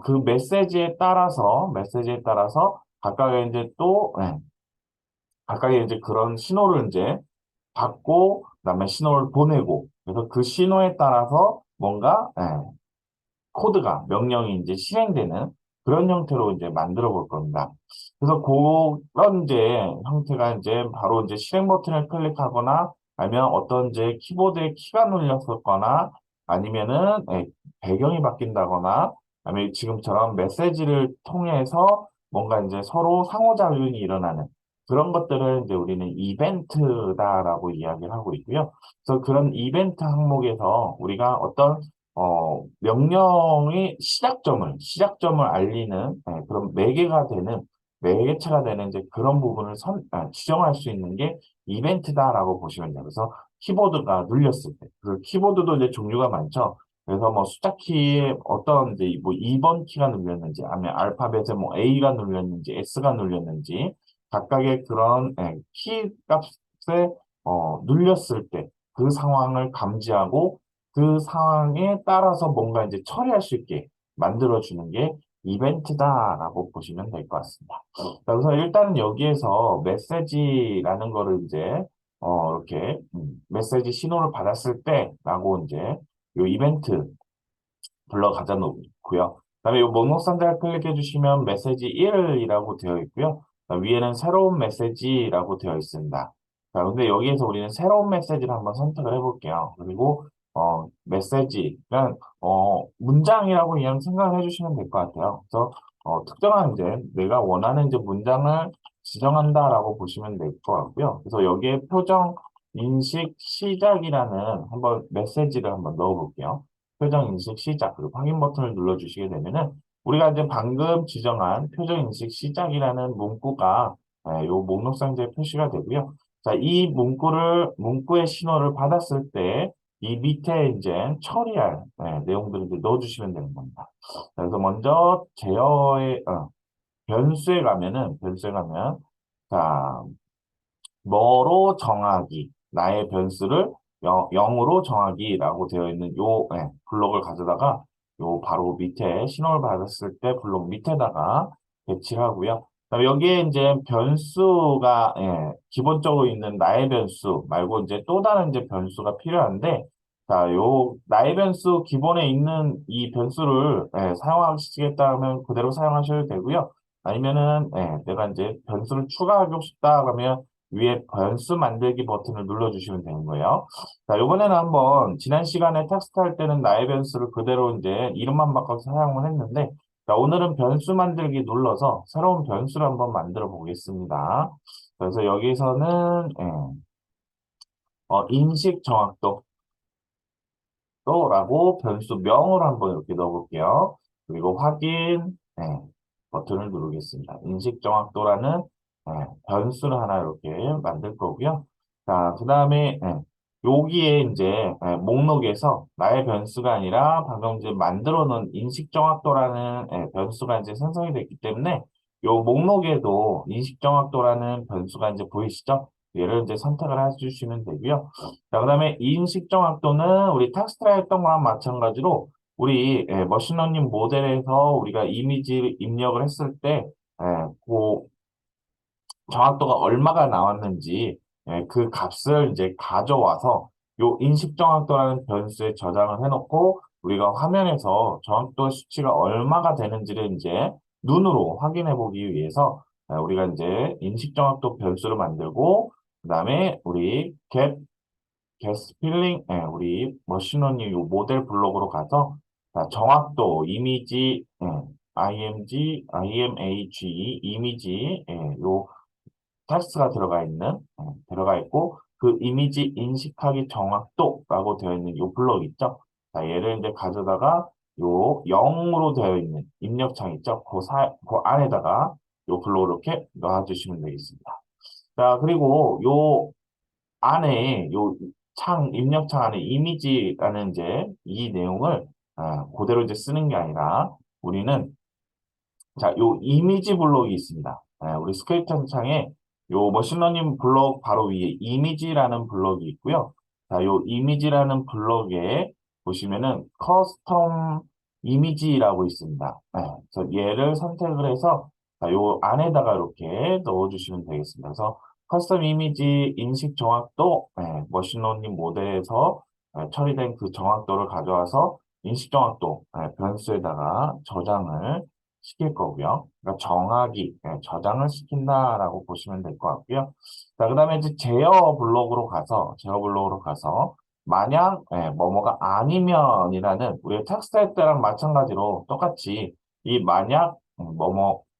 그 메시지에 따라서, 각각의 이제 또, 각각의 이제 그런 신호를 이제 받고, 그다음에 신호를 보내고, 그래서 그 신호에 따라서 뭔가, 코드가, 명령이 이제 실행되는 그런 형태로 이제 만들어 볼 겁니다. 그래서 그런 이제 형태가 이제 바로 이제 실행 버튼을 클릭하거나 아니면 어떤 이제 키보드에 키가 눌렸었거나 아니면은 배경이 바뀐다거나 아니면 지금처럼 메시지를 통해서 뭔가 이제 서로 상호작용이 일어나는 그런 것들을 이제 우리는 이벤트다라고 이야기를 하고 있고요. 그래서 그런 이벤트 항목에서 우리가 어떤 명령의 시작점을 알리는 그런 매개체가 되는 이제 그런 부분을 지정할 수 있는 게 이벤트다라고 보시면 돼요. 그래서 키보드가 눌렸을 때, 그 키보드도 이제 종류가 많죠. 그래서 뭐 숫자 키에 어떤 이제 뭐 2번 키가 눌렸는지, 아니면 알파벳에 뭐 A가 눌렸는지, S가 눌렸는지, 각각의 그런 키 값에 눌렸을 때 그 상황을 감지하고 그 상황에 따라서 뭔가 이제 처리할 수 있게 만들어주는 게 이벤트다라고 보시면 될 것 같습니다. 자, 그래서 일단은 여기에서 메시지라는 거를 이제 이렇게, 메시지 신호를 받았을 때라고 이제, 요 이벤트 불러 가져 놓고요. 그다음에 이 목록 상자를 클릭해 주시면 메시지 1이라고 되어 있고요. 그다음 위에는 새로운 메시지라고 되어 있습니다. 자, 근데 여기에서 우리는 새로운 메시지를 한번 선택을 해볼게요. 그리고 메시지는 문장이라고 그냥 생각을 해주시면 될 것 같아요. 그래서 특정한 이제 내가 원하는 이제 문장을 지정한다라고 보시면 될 것 같고요. 그래서 여기에 표정 인식 시작이라는 한번 메시지를 한번 넣어볼게요. 표정 인식 시작, 그리고 확인 버튼을 눌러주시게 되면은 우리가 이제 방금 지정한 표정 인식 시작이라는 문구가 요 목록 상자에 표시가 되고요. 자, 이 문구의 신호를 받았을 때 이 밑에 이제 처리할 내용들을 이제 넣어주시면 되는 겁니다. 그래서 먼저 변수에 가면 자, 뭐로 정하기, 나의 변수를 0으로 정하기라고 되어 있는 블록을 가져다가 요 바로 밑에 신호를 받았을 때 블록 밑에다가 배치를 하고요. 그다음에 여기에 이제 변수가 기본적으로 있는 나의 변수 말고 이제 또 다른 이제 변수가 필요한데 자, 요 나의 변수 기본에 있는 이 변수를 사용하시겠다 하면 그대로 사용하셔도 되고요. 아니면은 내가 이제 변수를 추가하고 싶다 그러면 위에 변수 만들기 버튼을 눌러주시면 되는 거예요. 자, 이번에는 한번 지난 시간에 텍스트 할 때는 나의 변수를 그대로 이제 이름만 바꿔서 사용을 했는데 자, 오늘은 변수 만들기 눌러서 새로운 변수를 한번 만들어 보겠습니다. 그래서 여기서는 인식 정확도 또라고 변수명을 한번 이렇게 넣어볼게요. 그리고 확인 버튼을 누르겠습니다. 인식 정확도라는 변수를 하나 이렇게 만들 거고요. 자, 그 다음에 여기에 이제 목록에서 나의 변수가 아니라 방금 이제 만들어 놓은 인식 정확도라는 변수가 이제 생성이 됐기 때문에 요 목록에도 인식 정확도라는 변수가 이제 보이시죠? 얘를 이제 선택을 해주시면 되고요. 자, 그다음에 인식 정확도는 우리 텍스트라 했던 거랑 마찬가지로 우리 머신러닝 모델에서 우리가 이미지 입력을 했을 때 그 정확도가 얼마가 나왔는지 그 값을 이제 가져와서 요 인식 정확도라는 변수에 저장을 해놓고 우리가 화면에서 정확도 수치가 얼마가 되는지를 이제 눈으로 확인해 보기 위해서 우리가 이제 인식 정확도 변수를 만들고 그다음에 우리 게스필링, 우리 머신러닝 요 모델 블록으로 가서 자, 정확도, 이미지, 이미지, 요 텍스트가 들어가 있고, 그 이미지 인식하기 정확도라고 되어 있는 요 블록 있죠? 자, 얘를 이제 가져다가 요 0으로 되어 있는 입력창 있죠? 그 안에다가 요 블록을 이렇게 넣어주시면 되겠습니다. 자, 그리고 요 안에 입력창 안에 이미지라는 이제 이 내용을 그대로 이제 쓰는 게 아니라 우리는 자, 요 이미지 블록이 있습니다. 우리 스크립트 창에 요 머신러닝 블록 바로 위에 이미지라는 블록이 있고요. 자, 요 이미지라는 블록에 보시면은 커스텀 이미지라고 있습니다. 그래서 얘를 선택을 해서 자, 요 안에다가 이렇게 넣어주시면 되겠습니다. 그래서 커스텀 이미지 인식 정확도 머신러닝 모델에서 처리된 그 정확도를 가져와서 인식 정확도 변수에다가 저장을 시킬 거고요. 그러니까 정하기, 저장을 시킨다라고 보시면 될 것 같고요. 자, 그다음에 이제 제어 블록으로 가서 만약 뭐뭐가 아니면이라는 우리가 텍스트 할 때랑 마찬가지로 똑같이 이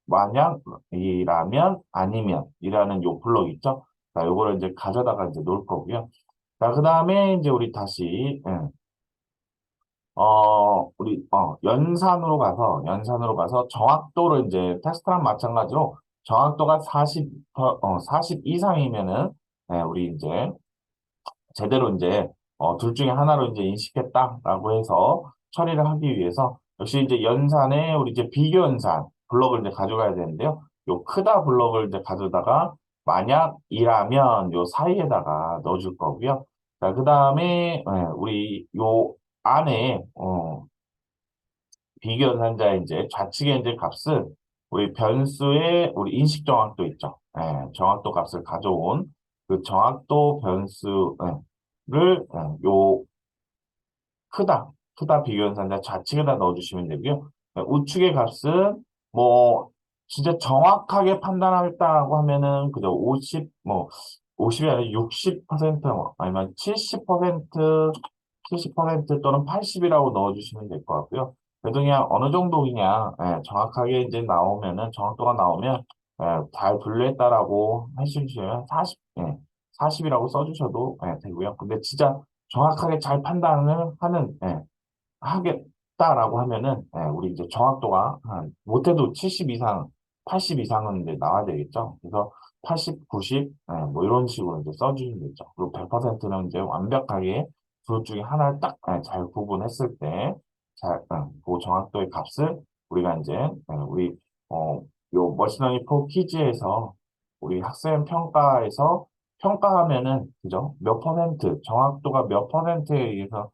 만약이라면 아니면이라는 요 블록 있죠? 자, 요거를 이제 가져다가 이제 놓을 거고요. 자, 그다음에 이제 우리 다시 연산으로 가서 정확도를 이제 테스트랑 마찬가지로 정확도가 40 이상이면은, 우리 이제 제대로 이제, 둘 중에 하나로 이제 인식했다라고 해서 처리를 하기 위해서 역시 이제 연산에 우리 이제 비교 연산 블럭을 이제 가져가야 되는데요. 요 크다 블럭을 이제 가져다가 만약이라면 요 사이에다가 넣어줄 거고요. 자, 그 다음에, 우리 요 안에, 비교연산자의 이제 좌측에 이제 값은 우리 변수의 우리 인식 정확도 있죠. 정확도 값을 가져온 그 정확도 변수를 요 크다, 크다 비교현상자 좌측에다 넣어주시면 되고요. 우측의 값은 뭐 진짜 정확하게 판단하겠다고 하면은 그저 50, 뭐 50이 아니라 60% 아니면 70%, 70% 또는 80이라고 넣어주시면 될 것 같고요. 그래도 그냥 어느 정도 그냥 정확하게 이제 나오면은 정확도가 나오면 잘 분류했다라고 해주시면 40, 40이라고 써주셔도 되고요. 근데 진짜 정확하게 잘 판단을 하겠다라고 하면은, 우리 이제 정확도가 못해도 70 이상, 80 이상은 이제 나와야 되겠죠. 그래서 80, 90, 뭐 이런 식으로 이제 써주시면 되죠. 그리고 100%는 이제 완벽하게 둘 중에 하나를 딱, 잘 구분했을 때, 그 정확도의 값을 우리가 이제, 우리, 어, 요 머신러닝 프로 퀴즈에서 우리 학생 평가에서 평가하면은, 그죠? 몇 퍼센트, 정확도가 몇 퍼센트에 의해서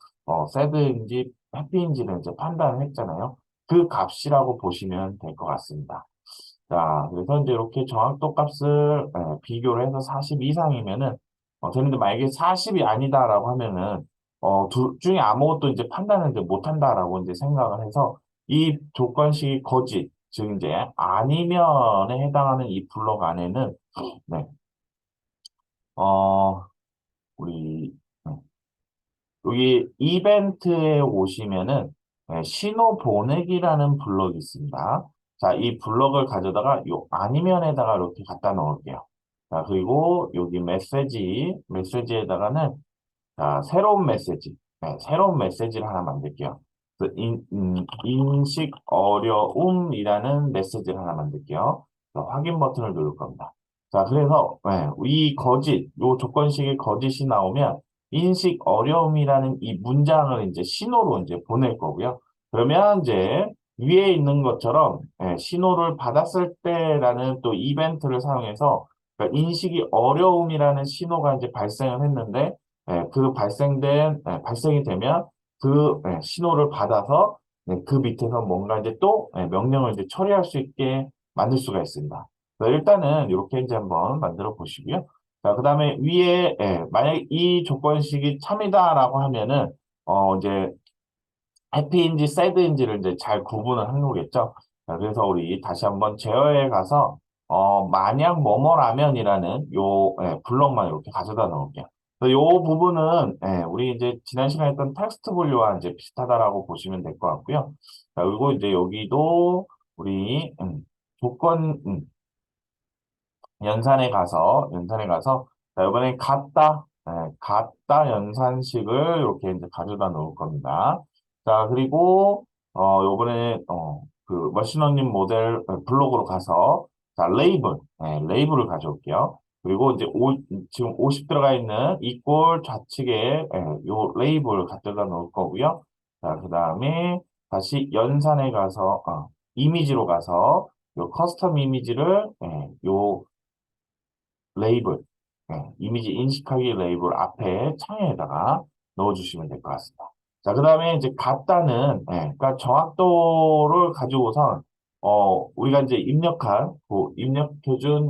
새드인지 해피인지를 이제 판단을 했잖아요. 그 값이라고 보시면 될 것 같습니다. 자, 그래서 이제 이렇게 정확도 값을 비교를 해서 40 이상이면은 되는데 만약에 40이 아니다라고 하면은 둘 중에 아무것도 이제 판단을 이제 못한다라고 이제 생각을 해서 이 조건식이 거짓, 즉 이제 아니면에 해당하는 이 블록 안에는 네, 어, 우리 여기 이벤트에 오시면은 신호 보내기라는 블럭이 있습니다. 자, 이 블럭을 가져다가 요 아니면에다가 이렇게 갖다 놓을게요. 자, 그리고 여기 메시지에다가는 자, 새로운 메시지, 새로운 메시지를 하나 만들게요. 인식 어려움이라는 메시지를 하나 만들게요. 자, 확인 버튼을 누를 겁니다. 자, 그래서 이 거짓, 요 조건식의 거짓이 나오면 인식 어려움이라는 이 문장을 이제 신호로 이제 보낼 거고요. 그러면 이제 위에 있는 것처럼 신호를 받았을 때라는 또 이벤트를 사용해서 그러니까 인식이 어려움이라는 신호가 이제 발생을 했는데 발생이 되면 그 신호를 받아서 그 밑에서 뭔가 이제 또 명령을 이제 처리할 수 있게 만들 수가 있습니다. 그래서 일단은 이렇게 이제 한번 만들어 보시고요. 자, 그 다음에 위에, 만약에 이 조건식이 참이다라고 하면은, 이제, 해피인지 새드인지를 이제 잘 구분을 하는 거겠죠. 자, 그래서 우리 다시 한번 제어에 가서, 만약 뭐뭐라면이라는 요, 블럭만 이렇게 가져다 놓을게요. 그래서 요 부분은, 우리 이제 지난 시간에 했던 텍스트 분류와 이제 비슷하다라고 보시면 될 것 같고요. 자, 그리고 이제 여기도 우리, 조건, 연산에 가서, 자, 이번엔 같다 연산식을 이렇게 이제 가져다 놓을 겁니다. 자, 그리고, 요번에, 그, 머신러닝 모델 블록으로 가서, 자, 레이블을 가져올게요. 그리고 이제 지금 50 들어가 있는 이꼴 좌측에, 요 레이블을 갖다 놓을 거고요. 자, 그 다음에 다시 연산에 가서, 이미지로 가서, 요 커스텀 이미지를, 요 레이블, 이미지 인식하기 레이블 앞에 창에다가 넣어주시면 될 것 같습니다. 자, 그 다음에 이제 같다는, 그러니까 정확도를 가지고선, 우리가 이제 입력해준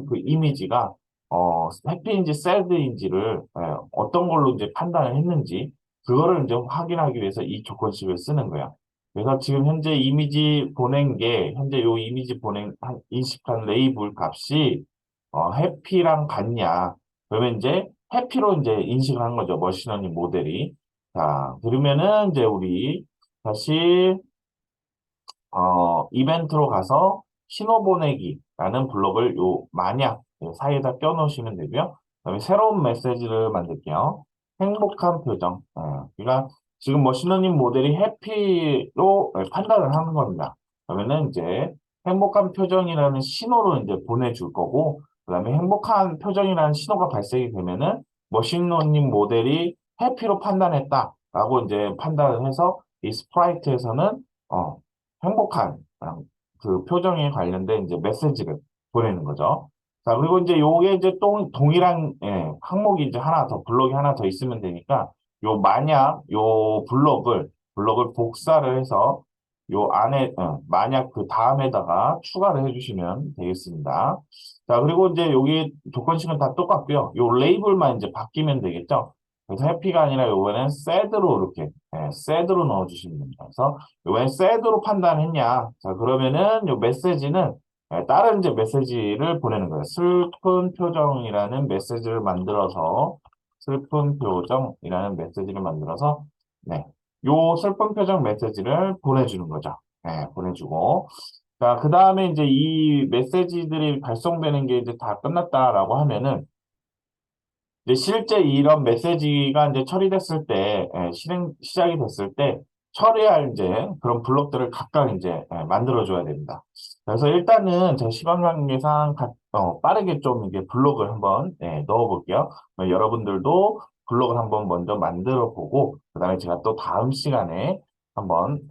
그 이미지가, 해피인지 새드인지를, 어떤 걸로 이제 판단을 했는지, 그거를 이제 확인하기 위해서 이 조건식을 쓰는 거야. 그래서 지금 현재 현재 요 이미지 인식한 레이블 값이, 해피랑 같냐. 그러면 이제 해피로 이제 인식을 한 거죠. 머신러닝 모델이. 자, 그러면은 이제 우리 다시 이벤트로 가서 신호 보내기라는 블록을 요 만약 사이에다 껴놓으시면 되고요. 그다음에 새로운 메시지를 만들게요. 행복한 표정. 그러니까 지금 머신러닝 모델이 해피로 판단을 하는 겁니다. 그러면은 이제 행복한 표정이라는 신호로 이제 보내줄 거고, 그다음에 행복한 표정이라는 신호가 발생이 되면은 머신러닝 모델이 해피로 판단했다라고 이제 판단을 해서 이 스프라이트에서는 행복한 그 표정에 관련된 이제 메시지를 보내는 거죠. 자, 그리고 이제 요게 이제 또 동일한 항목이 이제 블록이 하나 더 있으면 되니까 만약 요 블록을 복사를 해서 요 안에 만약 그 다음에다가 추가를 해주시면 되겠습니다. 자, 그리고 이제 여기 조건식은 다 똑같고요. 요 레이블만 이제 바뀌면 되겠죠. 그래서 해피가 아니라 요번엔 새드로 이렇게, 새드로 넣어주시면 됩니다. 그래서 요번엔 새드로 판단했냐. 자, 그러면은 요 메시지는 다른 이제 메시지를 보내는 거예요. 슬픈 표정이라는 메시지를 만들어서, 슬픈 표정이라는 메시지를 만들어서, 네. 요 슬픈 표정 메시지를 보내주는 거죠. 보내주고. 자, 그 다음에 이제 이 메시지들이 발송되는 게 이제 다 끝났다라고 하면은, 이제 실제 이런 메시지가 이제 처리됐을 때, 실행, 시작이 됐을 때, 처리할 이제 그런 블록들을 각각 이제 만들어줘야 됩니다. 그래서 일단은 제 시간 관계상 빠르게 좀 이게 블록을 한번 넣어볼게요. 여러분들도 블록을 한번 먼저 만들어 보고, 그 다음에 제가 또 다음 시간에 한번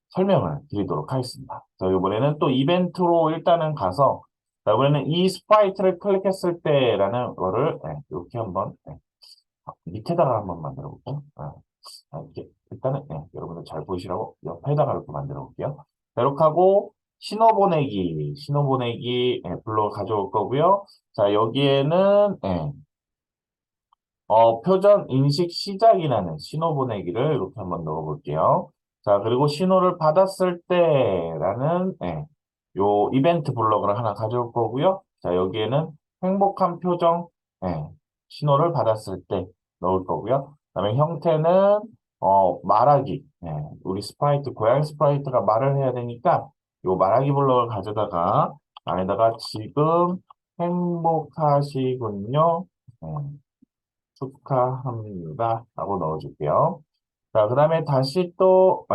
설명을 드리도록 하겠습니다. 자, 이번에는 또 이벤트로 일단은 가서 자, 이번에는 이 스프라이트를 클릭했을 때라는 거를 이렇게 한번 밑에다가 한번 만들어 볼게요. 이렇게 일단은 여러분들 잘 보이시라고 옆에다가 이렇게 만들어 볼게요. 자, 이렇게 하고 신호 보내기 블록을 가져올 거고요. 자, 여기에는 표정 인식 시작이라는 신호 보내기를 이렇게 한번 넣어볼게요. 자, 그리고 신호를 받았을 때라는, 요 이벤트 블록을 하나 가져올 거고요. 자, 여기에는 행복한 표정, 예, 신호를 받았을 때 넣을 거고요. 그다음에 형태는, 말하기, 우리 스프라이트, 고양이 스프라이트가 말을 해야 되니까 요 말하기 블록을 가져다가 안에다가 지금 행복하시군요. 예, 축하합니다. 라고 넣어줄게요. 자, 그 다음에 다시 또,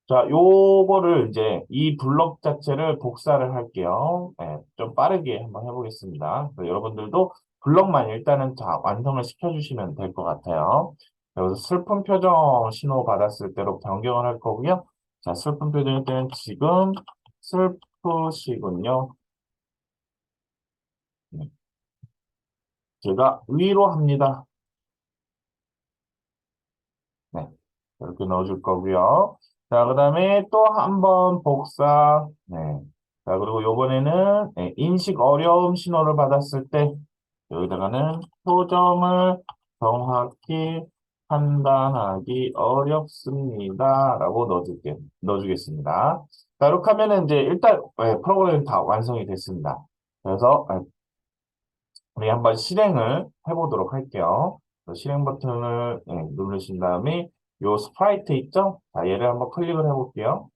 자, 요거를 이제 이 블록 자체를 복사를 할게요. 좀 빠르게 한번 해보겠습니다. 그래서 여러분들도 블록만 일단은 다 완성을 시켜주시면 될 것 같아요. 여기서 슬픈 표정 신호 받았을 때로 변경을 할 거고요. 자, 슬픈 표정일 때는 지금 슬프시군요. 네, 제가 위로합니다. 네. 이렇게 넣어줄 거고요. 자, 그 다음에 또 한 번 복사. 네. 자, 그리고 요번에는 인식 어려움 신호를 받았을 때 여기다가는 표정을 정확히 판단하기 어렵습니다. 라고 넣어주겠습니다. 자, 이렇게 하면은 이제 일단 프로그램이 다 완성이 됐습니다. 그래서 우리 한번 실행을 해보도록 할게요. 실행 버튼을 누르신 다음에 요 스프라이트 있죠? 자, 얘를 한번 클릭을 해볼게요.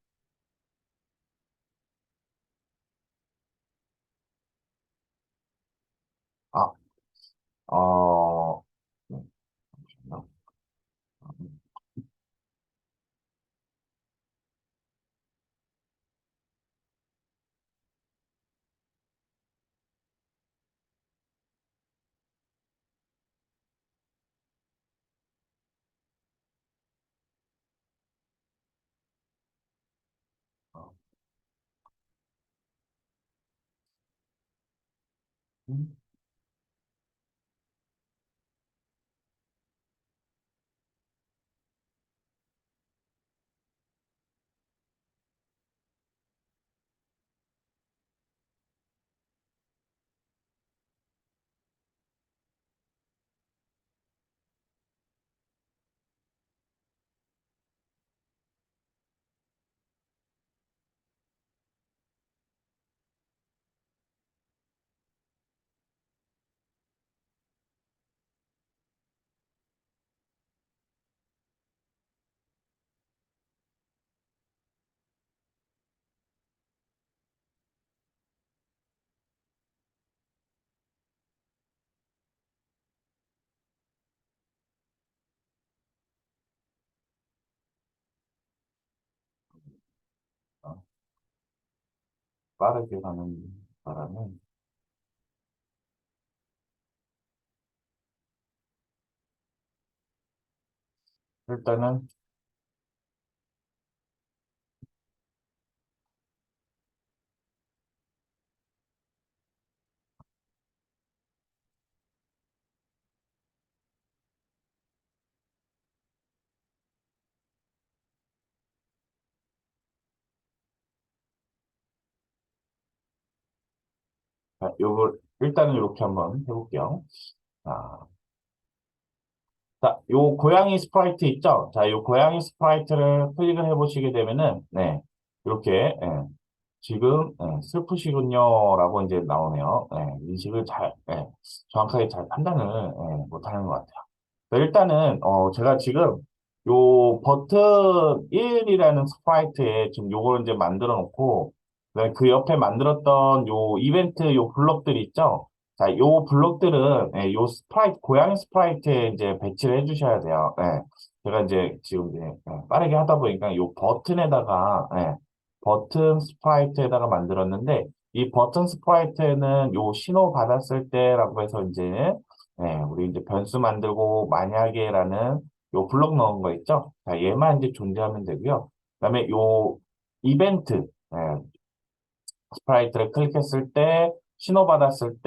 아, 네, 잠시만요. 어, 음, 어, 빠르게 가는 바람에 일단은 요걸 일단은 이렇게 한번 해볼게요. 자, 요 고양이 스프라이트 있죠? 자, 요 고양이 스프라이트를 클릭을 해보시게 되면은, 네, 이렇게, 지금, 슬프시군요라고 이제 나오네요. 인식을 정확하게 잘 판단을, 못하는 것 같아요. 일단은 제가 지금 요 버튼 1이라는 스프라이트에 지금 요걸 이제 만들어 놓고 그다음에 그 옆에 만들었던 요 이벤트 요 블록들 있죠? 자, 요 블록들은 요 스프라이트 고양이 스프라이트에 이제 배치를 해주셔야 돼요. 제가 이제 지금 이제 빠르게 하다 보니까 요 버튼에다가 버튼 스프라이트에다가 만들었는데 이 버튼 스프라이트에는 요 신호 받았을 때라고 해서 이제 우리 이제 변수 만들고 만약에라는 요 블록 넣은 거 있죠? 자, 얘만 이제 존재하면 되고요. 그다음에 요 이벤트, 스프라이트를 클릭했을 때, 신호 받았을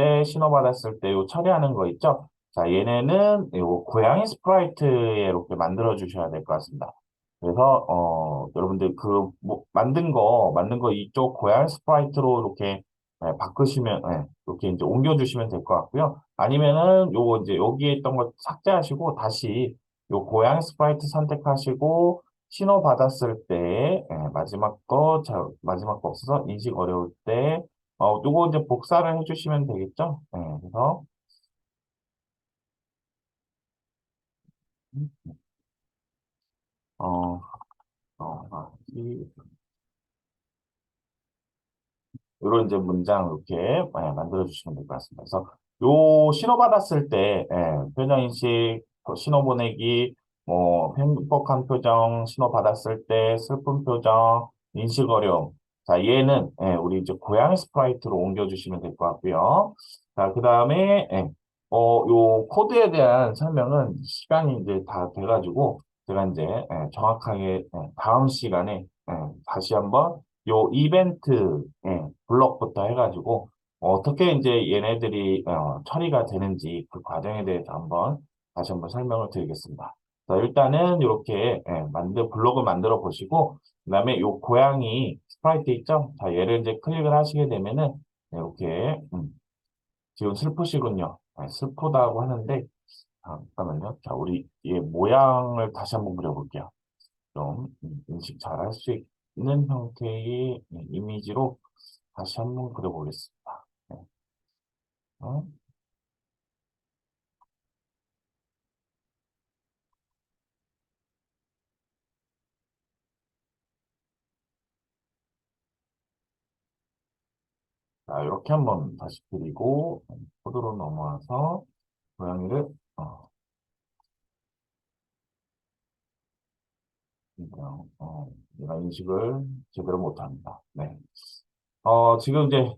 때 요 처리하는 거 있죠? 자, 얘네는 요 고양이 스프라이트에 이렇게 만들어 주셔야 될 것 같습니다. 그래서, 여러분들 뭐, 만든 거 이쪽 고양이 스프라이트로 이렇게 바꾸시면, 이렇게 이제 옮겨주시면 될 것 같고요. 아니면은 요거 이제 여기에 있던 거 삭제하시고 다시 요 고양이 스프라이트 선택하시고 신호 받았을 때, 마지막 거 없어서 인식 어려울 때, 요거 이제 복사를 해주시면 되겠죠? 그래서, 어, 이런 이제 문장 이렇게 만들어 주시면 될 것 같습니다. 그래서 요 신호 받았을 때 표정 인식, 신호 보내기, 뭐 행복한 표정, 신호 받았을 때 슬픈 표정, 인식 어려움. 자, 얘는 우리 이제 고양이 스프라이트로 옮겨 주시면 될 것 같고요. 자, 그다음에 요 코드에 대한 설명은 시간이 이제 다 돼가지고 제가 이제 정확하게 다음 시간에 다시 한번 요 이벤트 블럭부터 해가지고 어떻게 이제 얘네들이 처리가 되는지 그 과정에 대해서 다시 한번 설명을 드리겠습니다. 자, 일단은 이렇게 블럭을 만들어 보시고 그다음에 요 고양이 스프라이트 있죠? 자, 얘를 이제 클릭을 하시게 되면은 이렇게 지금 슬프시군요. 슬프다고 하는데 잠깐만요. 자, 우리 얘 모양을 다시 한번 그려볼게요. 좀 인식 잘 할 수 있는 형태의 이미지로 다시 한번 그려보겠습니다. 네. 어? 자, 이렇게 한번 다시 그리고 코드로 넘어와서 고양이를 그냥, 얘가 인식을 제대로 못합니다. 네. 지금 이제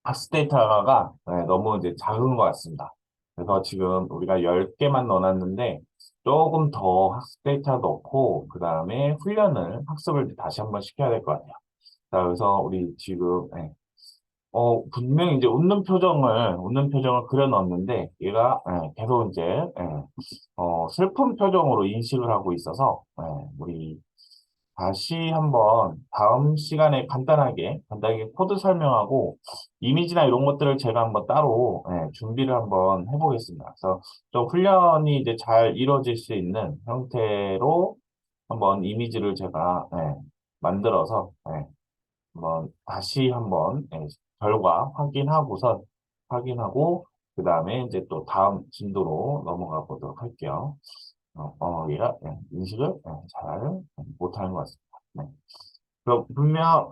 학습 데이터가 너무 이제 작은 것 같습니다. 그래서 지금 우리가 10개만 넣어놨는데 조금 더 학습 데이터 넣고 그 다음에 학습을 다시 한번 시켜야 될 것 같아요. 자, 그래서 우리 지금 분명히 이제 웃는 표정을 그려 넣었는데 얘가 계속 이제 슬픈 표정으로 인식을 하고 있어서 우리 다시 한번 다음 시간에 간단하게 코드 설명하고 이미지나 이런 것들을 제가 한번 따로 준비를 한번 해보겠습니다. 그래서 좀 훈련이 이제 잘 이루어질 수 있는 형태로 한번 이미지를 제가 만들어서 다시 한번 결과 확인하고 그 다음에 이제 또 다음 진도로 넘어가 보도록 할게요. 얘가 인식을 잘 못하는 것 같습니다. 네. 그럼 분명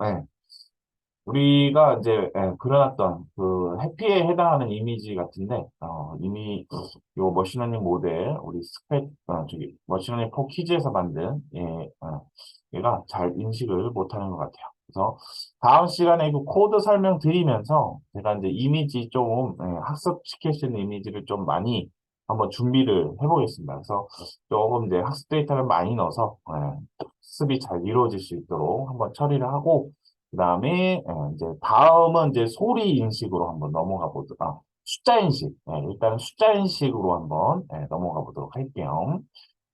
우리가 이제 그려놨던 그 해피에 해당하는 이미지 같은데 이미 요 머신러닝 모델 우리 머신러닝 4 키즈에서 만든 얘가 잘 인식을 못하는 것 같아요. 그래서 다음 시간에 그 코드 설명 드리면서 제가 이제 이미지 좀 학습시킬 수 있는 이미지를 좀 많이 한번 준비를 해보겠습니다. 그래서 조금 이제 학습 데이터를 많이 넣어서 학습이 잘 이루어질 수 있도록 한번 처리를 하고 그다음에 이제 다음은 이제 소리 인식으로 한번 넘어가 보도록 숫자 인식 일단은 숫자 인식으로 한번 넘어가 보도록 할게요.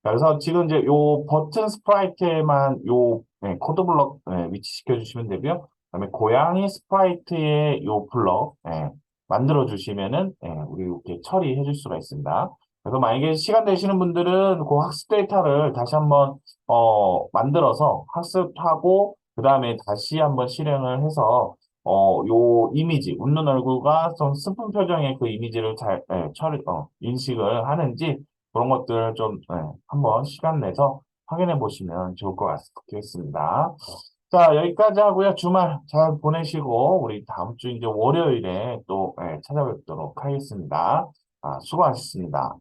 자, 그래서 지금 이제 요 버튼 스프라이트에만 요 코드 블럭 위치시켜 주시면 되고요. 그다음에 고양이 스프라이트의 요 블럭, 예, 만들어 주시면은, 예, 우리 이렇게 처리해 줄 수가 있습니다. 그래서 만약에 시간 되시는 분들은 그 학습 데이터를 다시 한번, 만들어서 학습하고, 그 다음에 다시 한번 실행을 해서, 요 이미지, 웃는 얼굴과 좀 슬픈 표정의 그 이미지를 잘, 예, 인식을 하는지, 그런 것들 좀, 예, 한번 시간 내서 확인해 보시면 좋을 것 같겠습니다. 자, 여기까지 하고요. 주말 잘 보내시고, 우리 다음 주 이제 월요일에 또, 예, 찾아뵙도록 하겠습니다. 아, 수고하셨습니다.